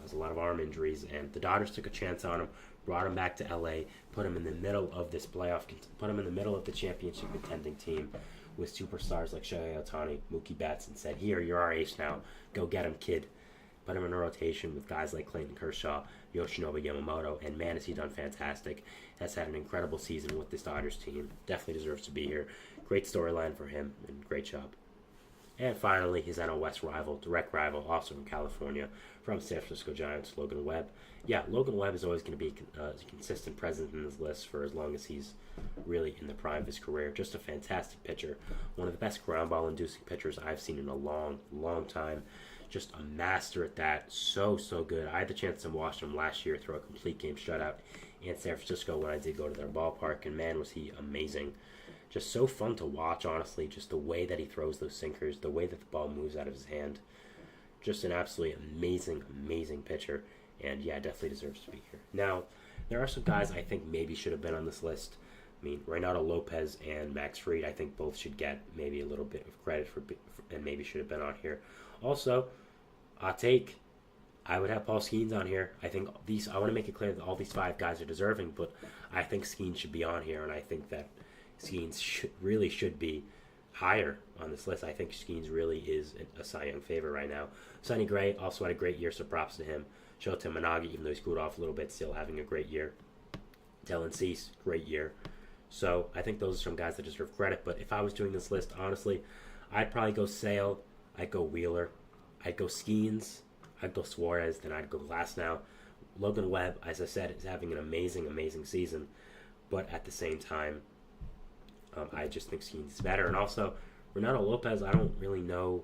has a lot of arm injuries, and the Dodgers took a chance on him, brought him back to LA, put him in the middle of this put him in the middle of the championship contending team with superstars like Shohei Ohtani, Mookie Betts, and said, "Here, you're our ace now. Go get him, kid." Put him in a rotation with guys like Clayton Kershaw, Yoshinobu Yamamoto, and man, has he done fantastic. Has had an incredible season with this Dodgers team. Definitely deserves to be here. Great storyline for him, and great job. And finally, his NL West rival, direct rival, also from California, from San Francisco Giants, Logan Webb. Yeah, Logan Webb is always going to be a consistent presence in this list for as long as he's really in the prime of his career. Just a fantastic pitcher. One of the best ground ball inducing pitchers I've seen in a long, long time. Just a master at that. So good. I had the chance to watch him last year throw a complete game shutout in San Francisco when I did go to their ballpark, and man, was he amazing. Just so fun to watch, honestly. Just the way that he throws those sinkers, the way that the ball moves out of his hand. Just an absolutely amazing pitcher. And yeah, definitely deserves to be here. Now, there are some guys I think maybe should have been on this list. I mean, Reynaldo Lopez and Max Fried, I think both should get maybe a little bit of credit for and maybe should have been on here. Also, I would have Paul Skeens on here. I think I want to make it clear that all these 5 guys are deserving, but I think Skeens should be on here, and I think that Skeens should be higher on this list. I think Skeens really is a Cy Young favorite right now. Sonny Gray also had a great year, so props to him. Shota Managi, even though he cooled off a little bit, still having a great year. Dylan Cease, great year. So I think those are some guys that deserve credit, but if I was doing this list, honestly, I'd probably go Sale, I'd go Wheeler, I'd go Skeens, I'd go Suarez, then I'd go Glasnow. Logan Webb, as I said, is having an amazing season, but at the same time, I just think Skeens is better. And also, Reynaldo Lopez, I don't really know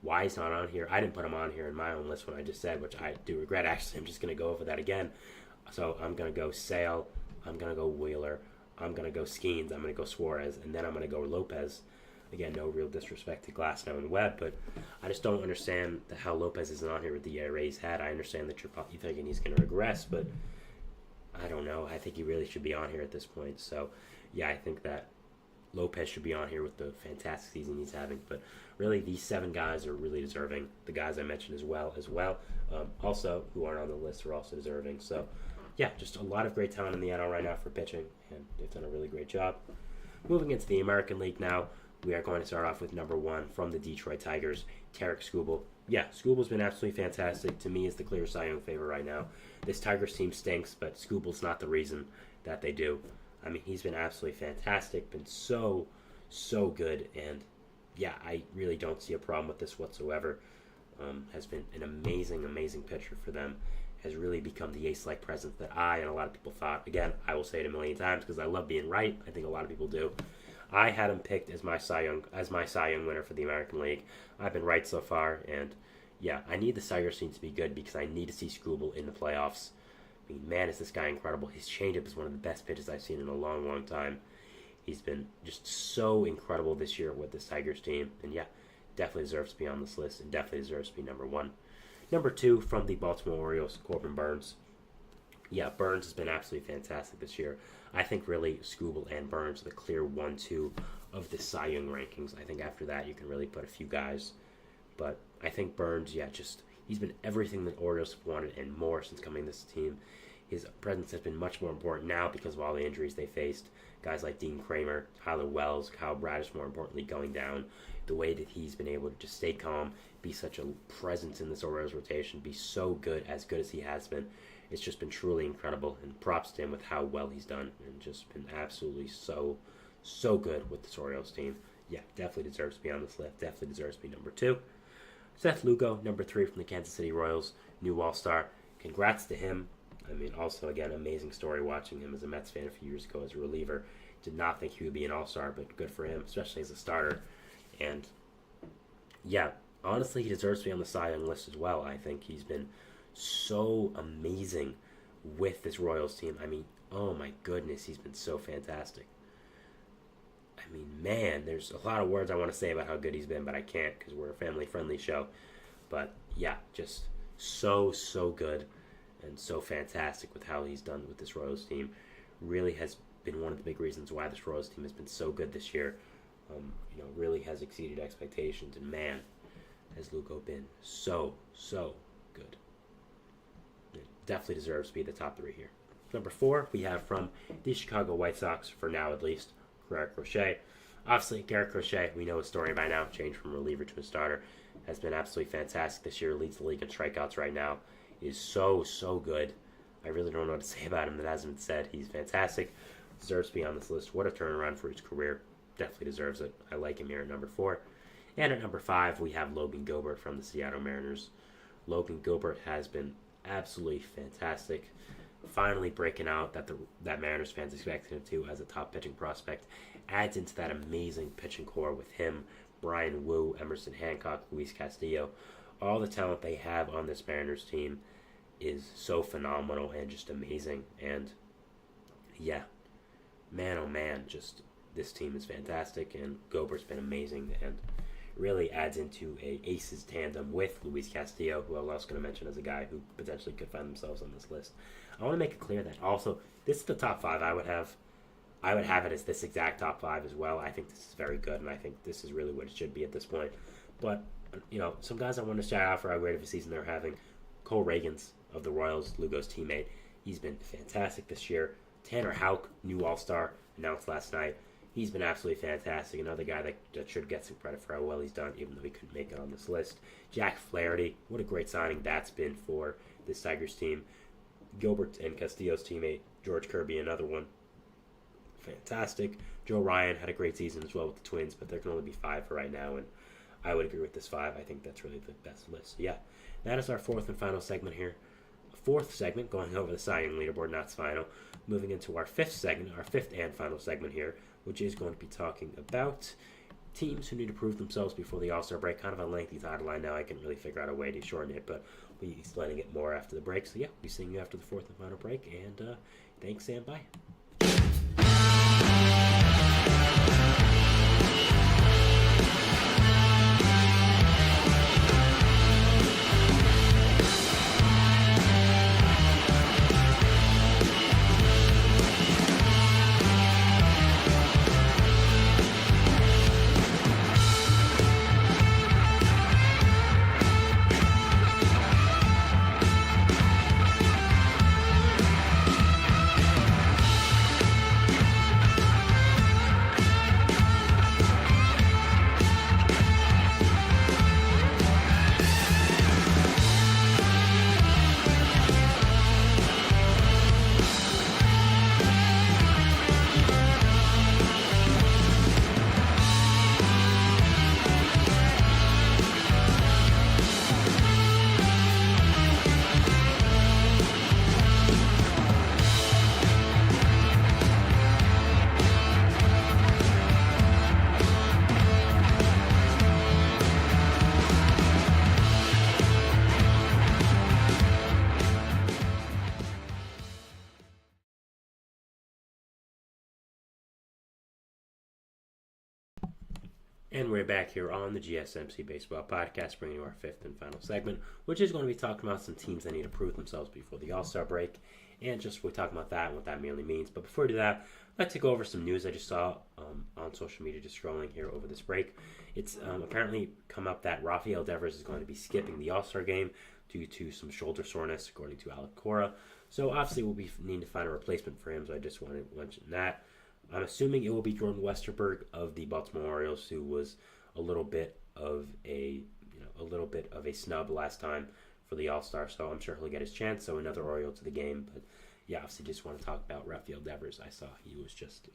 why he's not on here. I didn't put him on here in my own list when I just said, which I do regret. Actually, I'm just going to go over that again. So I'm going to go Sale, I'm going to go Wheeler, I'm going to go Skeens, I'm going to go Suarez, and then I'm going to go Lopez. Again, no real disrespect to Glasnow and Webb, but I just don't understand how Lopez isn't on here with the ERA he's had. I understand that you're probably thinking he's going to regress, but I don't know. I think he really should be on here at this point. So, yeah, I think that Lopez should be on here with the fantastic season he's having. But really, these 7 guys are really deserving. The guys I mentioned as well, also who aren't on the list are also deserving. So, yeah, just a lot of great talent in the NL right now for pitching, and they've done a really great job. Moving into the American League now, we are going to start off with number 1 from the Detroit Tigers, Tarik Skubal. Yeah, Skubal's been absolutely fantastic. To me, is the clear Cy Young favorite right now. This Tigers team stinks, but Skubal's not the reason that they do. I mean, he's been absolutely fantastic, been so good, and yeah, I really don't see a problem with this whatsoever. Has been an amazing pitcher for them. Has really become the ace-like presence that I and a lot of people thought. Again, I will say it a million times because I love being right. I think a lot of people do. I had him picked as my Cy Young winner for the American League. I've been right so far, and yeah, I need the Tigers team to be good because I need to see Skubal in the playoffs. I mean, man, is this guy incredible. His changeup is one of the best pitches I've seen in a long time. He's been just so incredible this year with this Tigers team, and yeah, definitely deserves to be on this list and definitely deserves to be number 1. Number 2 from the Baltimore Orioles, Corbin Burnes. Yeah, Burnes has been absolutely fantastic this year. I think really Skubal and Burnes are the clear 1-2 of the Cy Young rankings. I think after that you can really put a few guys. But I think Burnes, he's been everything the Orioles have wanted and more since coming to this team. His presence has been much more important now because of all the injuries they faced. Guys like Dean Kramer, Tyler Wells, Kyle Bradish, more importantly, going down. The way that he's been able to just stay calm, be such a presence in this Orioles rotation, be so good as he has been. It's just been truly incredible, and props to him with how well he's done, and just been absolutely so good with this Orioles team. Yeah, definitely deserves to be on this list, definitely deserves to be number 2. Seth Lugo, number 3 from the Kansas City Royals, new All-Star. Congrats to him. I mean, also, again, amazing story watching him as a Mets fan a few years ago as a reliever. Did not think he would be an All-Star, but good for him, especially as a starter. And, yeah, honestly, he deserves to be on the Cy Young list as well. I think he's been so amazing with this Royals team. I mean, oh my goodness, he's been so fantastic. I mean, man, there's a lot of words I want to say about how good he's been, but I can't because we're a family-friendly show. But, yeah, just so good and so fantastic with how he's done with this Royals team. Really has been one of the big reasons why this Royals team has been so good this year. really has exceeded expectations. And man, has Lugo been so good. It definitely deserves to be the top 3 here. Number 4, we have from the Chicago White Sox, for now at least, Garrett Crochet. Obviously, Garrett Crochet, we know his story by now, changed from reliever to a starter, has been absolutely fantastic this year, leads the league in strikeouts right now, is so good. I really don't know what to say about him that hasn't been said. He's fantastic, deserves to be on this list. What a turnaround for his career, definitely deserves it. I like him here at number 4. And at number 5, we have Logan Gilbert from the Seattle Mariners. Logan Gilbert has been absolutely fantastic, finally breaking out that Mariners fans expected him to as a top pitching prospect. Adds into that amazing pitching core with him, Brian Wu, Emerson Hancock, Luis Castillo. All the talent they have on this Mariners team is so phenomenal and just amazing. And yeah, man oh man, just this team is fantastic, and Gobert's been amazing and really adds into a aces tandem with Luis Castillo, who I was also going to mention as a guy who potentially could find themselves on this list. I want to make it clear that also this is the top 5 I would have. I would have it as this exact top 5 as well. I think this is very good, and I think this is really what it should be at this point. But, some guys I want to shout out for how great of a season they're having. Cole Reagans of the Royals, Lugo's teammate. He's been fantastic this year. Tanner Houck, new All-Star, announced last night. He's been absolutely fantastic. Another guy that should get some credit for how well he's done, even though he couldn't make it on this list. Jack Flaherty, what a great signing that's been for this Tigers team. Gilbert and Castillo's teammate, George Kirby, another one. Fantastic. Joe Ryan had a great season as well with the Twins, but there can only be 5 for right now, and I would agree with this 5. I think that's really the best list. So yeah, that is our 4th and final segment here. 4th segment, going over the Cy Young leaderboard, not final. Moving into our 5th segment, our 5th and final segment here, which is going to be talking about teams who need to prove themselves before the All-Star break. Kind of a lengthy title line now. I can really figure out a way to shorten it, but we'll be explaining it more after the break. So yeah, we'll be seeing you after the 4th and final break, and thanks and bye. And we're back here on the GSMC Baseball Podcast, bringing you our 5th and final segment, which is going to be talking about some teams that need to prove themselves before the All-Star break, and just we're talking about that and what that merely means. But before we do that, I'd like to go over some news I just saw on social media, just scrolling here over this break. It's apparently come up that Rafael Devers is going to be skipping the All-Star game due to some shoulder soreness, according to Alec Cora. So obviously we'll be needing to find a replacement for him, so I just wanted to mention that. I'm assuming it will be Jordan Westerberg of the Baltimore Orioles, who was a little bit of a snub last time for the All-Star, so I'm sure he'll get his chance. So another Oriole to the game, but yeah, obviously just want to talk about Rafael Devers. I saw he was just,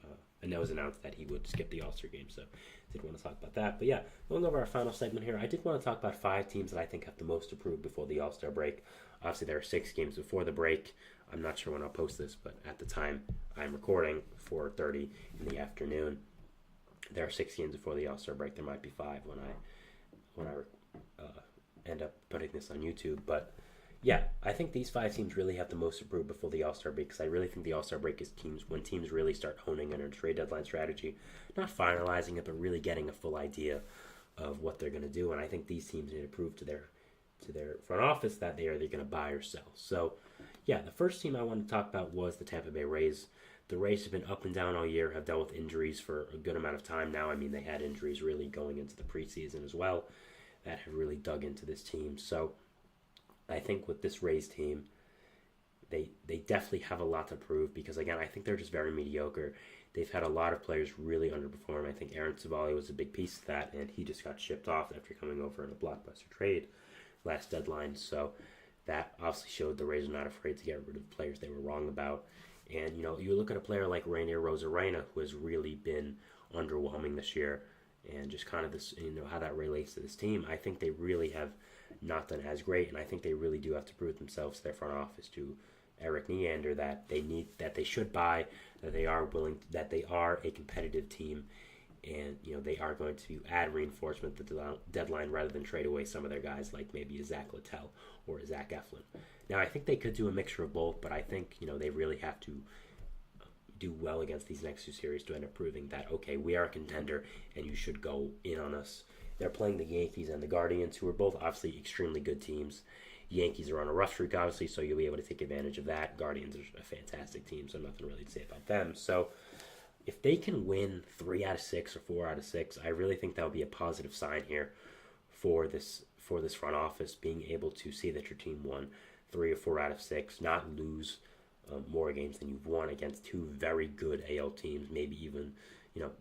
and it was announced that he would skip the All-Star game, so did want to talk about that. But yeah, going over our final segment here, I did want to talk about 5 teams that I think have the most to prove before the All-Star break. Obviously, there are 6 games before the break. I'm not sure when I'll post this, but at the time I'm recording, 4:30 in the afternoon, there are 6 games before the All-Star break. There might be 5 when I end up putting this on YouTube. But yeah, I think these 5 teams really have the most to prove before the All-Star break, because I really think the All-Star break is when teams really start honing in on trade deadline strategy, not finalizing it, but really getting a full idea of what they're going to do. And I think these teams need to prove to their front office that they are either going to buy or sell. So yeah, the first team I wanted to talk about was the Tampa Bay Rays. the Rays have been up and down all year, have dealt with injuries for a good amount of time now. I mean, they had injuries really going into the preseason as well that have really dug into this team. So I think with this Rays team, they definitely have a lot to prove because, again, I think they're just very mediocre. They've had a lot of players really underperform. I think Aaron Savali was a big piece of that, and he just got shipped off after coming over in a blockbuster trade last deadline. So that obviously showed the Rays are not afraid to get rid of players they were wrong about. And, you look at a player like Rainier Rosarena, who has really been underwhelming this year, and just kind of this, how that relates to this team. I think they really have not done as great, and I think they really do have to prove themselves to their front office, to Eric Neander, that they should buy, that they are willing, that they are a competitive team, and they are going to add reinforcement at the deadline rather than trade away some of their guys like maybe a Zach Littell or a Zach Eflin. Now I think they could do a mixture of both, but I think they really have to do well against these next two series to end up proving that, okay, we are a contender and you should go in on us. They're playing the Yankees and the Guardians, who are both obviously extremely good teams. Yankees are on a rough streak, obviously, so you'll be able to take advantage of that. Guardians are a fantastic team, so nothing really to say about them. So if they can win 3 out of 6 or 4 out of 6, I really think that would be a positive sign here for this front office, being able to see that your team won 3 or 4 out of 6, not lose more games than you've won against two very good AL teams, maybe even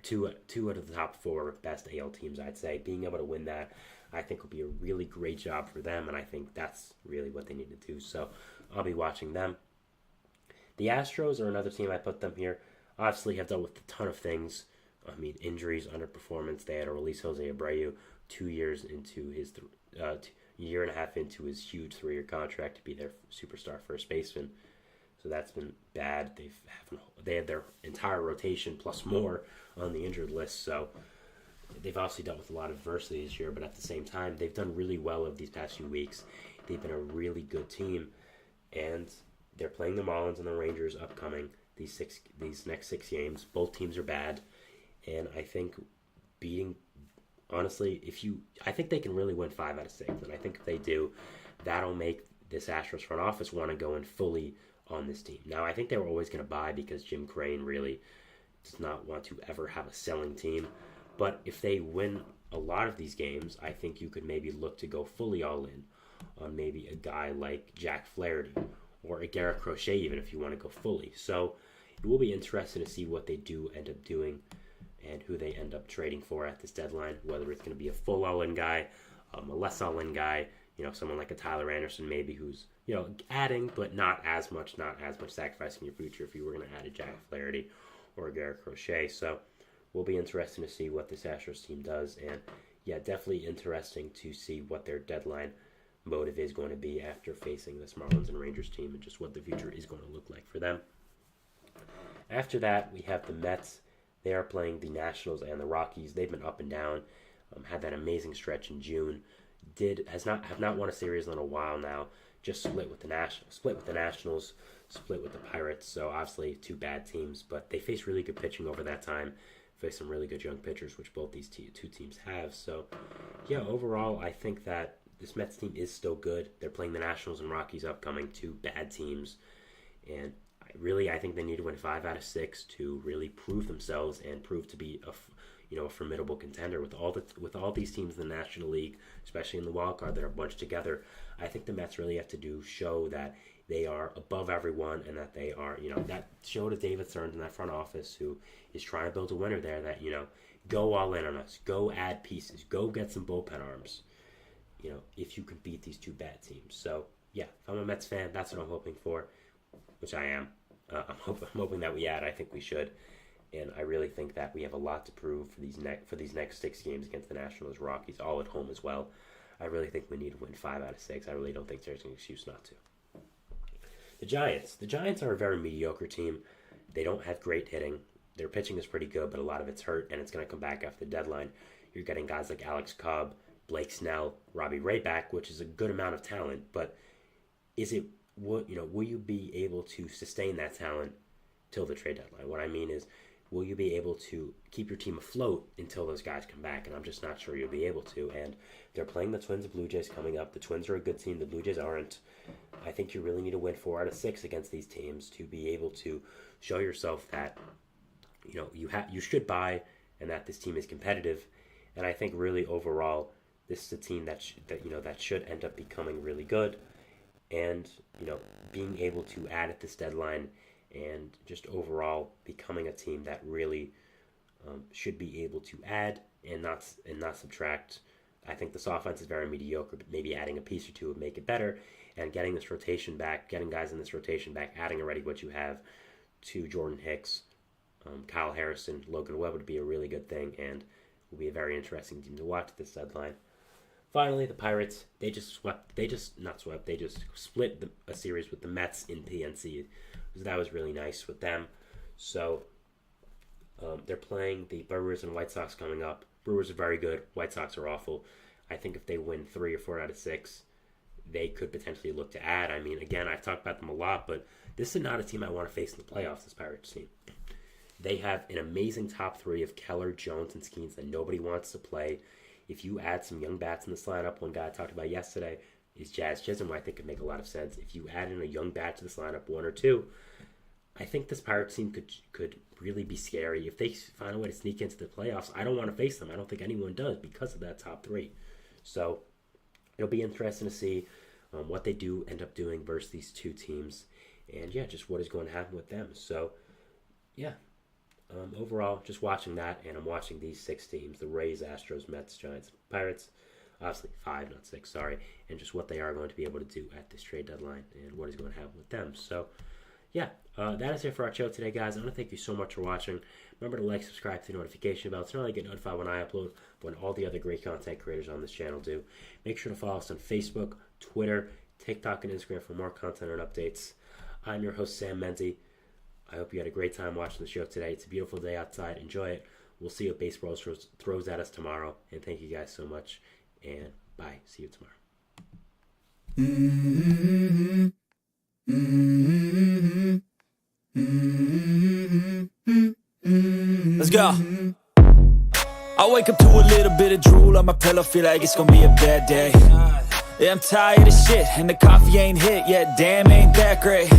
two out of the top 4 best AL teams, I'd say. Being able to win that, I think, will be a really great job for them, and I think that's really what they need to do. So I'll be watching them. The Astros are another team I put them here. Obviously have dealt with a ton of things. I mean, injuries, underperformance. They had to release Jose Abreu 2 years into his year and a half into his huge 3-year contract to be their superstar first baseman. So that's been bad. They have their entire rotation plus more on the injured list. So they've obviously dealt with a lot of adversity this year, but at the same time, they've done really well over these past few weeks. They've been a really good team, and they're playing the Marlins and the Rangers upcoming. These next 6 games, both teams are bad, and I think I think they can really win 5 out of 6, and I think if they do, that'll make this Astros front office want to go in fully on this team. Now, I think they were always going to buy because Jim Crane really does not want to ever have a selling team, but if they win a lot of these games, I think you could maybe look to go fully all in on maybe a guy like Jack Flaherty or a Garrett Crochet, even if you want to go fully. So it will be interesting to see what they do end up doing and who they end up trading for at this deadline, whether it's going to be a full all-in guy, a less all-in guy, someone like a Tyler Anderson maybe who's, adding, but not as much sacrificing your future if you were going to add a Jack Flaherty or a Garrett Crochet. So will be interesting to see what this Astros team does, and yeah, definitely interesting to see what their deadline motive is going to be after facing this Marlins and Rangers team, and just what the future is going to look like for them. After that, we have the Mets. They are playing the Nationals and the Rockies. They've been up and down. Had that amazing stretch in June. Have not won a series in a while now. Just split with the Nationals, split with the Pirates. So obviously 2 bad teams, but they faced really good pitching over that time. Faced some really good young pitchers, which both these 2 teams have. So yeah, overall, I think that this Mets team is still good. They're playing the Nationals and Rockies upcoming, 2 bad teams, and I think they need to win 5 out of 6 to really prove themselves and prove to be a formidable contender with all these teams in the National League, especially in the wild card that are bunched together. I think the Mets really have to show that they are above everyone, and that they are, that show to David Stearns in that front office, who is trying to build a winner there, that, go all in on us, go add pieces, go get some bullpen arms, if you can beat these 2 bad teams. So yeah, if I'm a Mets fan, that's what I'm hoping for, which I am. I'm hoping that we add. I think we should, and I really think that we have a lot to prove for these next 6 games against the Nationals, Rockies, all at home as well. I really think we need to win 5 out of 6. I really don't think there's an excuse not to. The Giants are a very mediocre team. They don't have great hitting. Their pitching is pretty good, but a lot of it's hurt, and it's going to come back after the deadline. You're getting guys like Alex Cobb, Blake Snell, Robbie Ray back, which is a good amount of talent, but will you be able to sustain that talent till the trade deadline? What I mean is, will you be able to keep your team afloat until those guys come back? And I'm just not sure you'll be able to. And they're playing the Twins and Blue Jays coming up. The Twins are a good team. The Blue Jays aren't. I think you really need to win 4 out of 6 against these teams to be able to show yourself that you should buy and that this team is competitive. And I think really overall, this is a team that should end up becoming really good. And being able to add at this deadline and just overall becoming a team that really should be able to add and not subtract. I think this offense is very mediocre, but maybe adding a piece or two would make it better. And getting this rotation back, getting guys in this rotation back, adding already what you have to Jordan Hicks, Kyle Harrison, Logan Webb would be a really good thing, and will be a very interesting team to watch at this deadline. Finally, the Pirates, they just split a series with the Mets in PNC. So that was really nice with them. So they're playing the Brewers and White Sox coming up. Brewers are very good. White Sox are awful. I think if they win 3 or 4 out of 6, they could potentially look to add. I mean, again, I've talked about them a lot, but this is not a team I want to face in the playoffs, this Pirates team. They have an amazing top 3 of Keller, Jones, and Skeens that nobody wants to play. If you add some young bats in this lineup, one guy I talked about yesterday is Jazz Chisholm, who I think could make a lot of sense. If you add in a young bat to this lineup, 1 or 2, I think this Pirates team could really be scary. If they find a way to sneak into the playoffs, I don't want to face them. I don't think anyone does because of that top 3. So it'll be interesting to see what they do end up doing versus these 2 teams. And, just what is going to happen with them. So, overall, just watching that, and I'm watching these 6 teams, the Rays, Astros, Mets, Giants, Pirates, obviously 5, not 6, sorry, and just what they are going to be able to do at this trade deadline and what is going to happen with them. So, that is it for our show today, guys. I want to thank you so much for watching. Remember to like, subscribe to the notification bell to not only get notified when I upload, but when all the other great content creators on this channel do. Make sure to follow us on Facebook, Twitter, TikTok, and Instagram for more content and updates. I'm your host, Sam Menzie. I hope you had a great time watching the show today. It's a beautiful day outside. Enjoy it. We'll see what baseball throws at us tomorrow. And thank you guys so much. And bye. See you tomorrow. Mm-hmm. Mm-hmm. Mm-hmm. Let's go. I wake up to a little bit of drool on my pillow, feel like it's gonna be a bad day. Yeah, I'm tired of shit, and the coffee ain't hit yet, damn, ain't that great.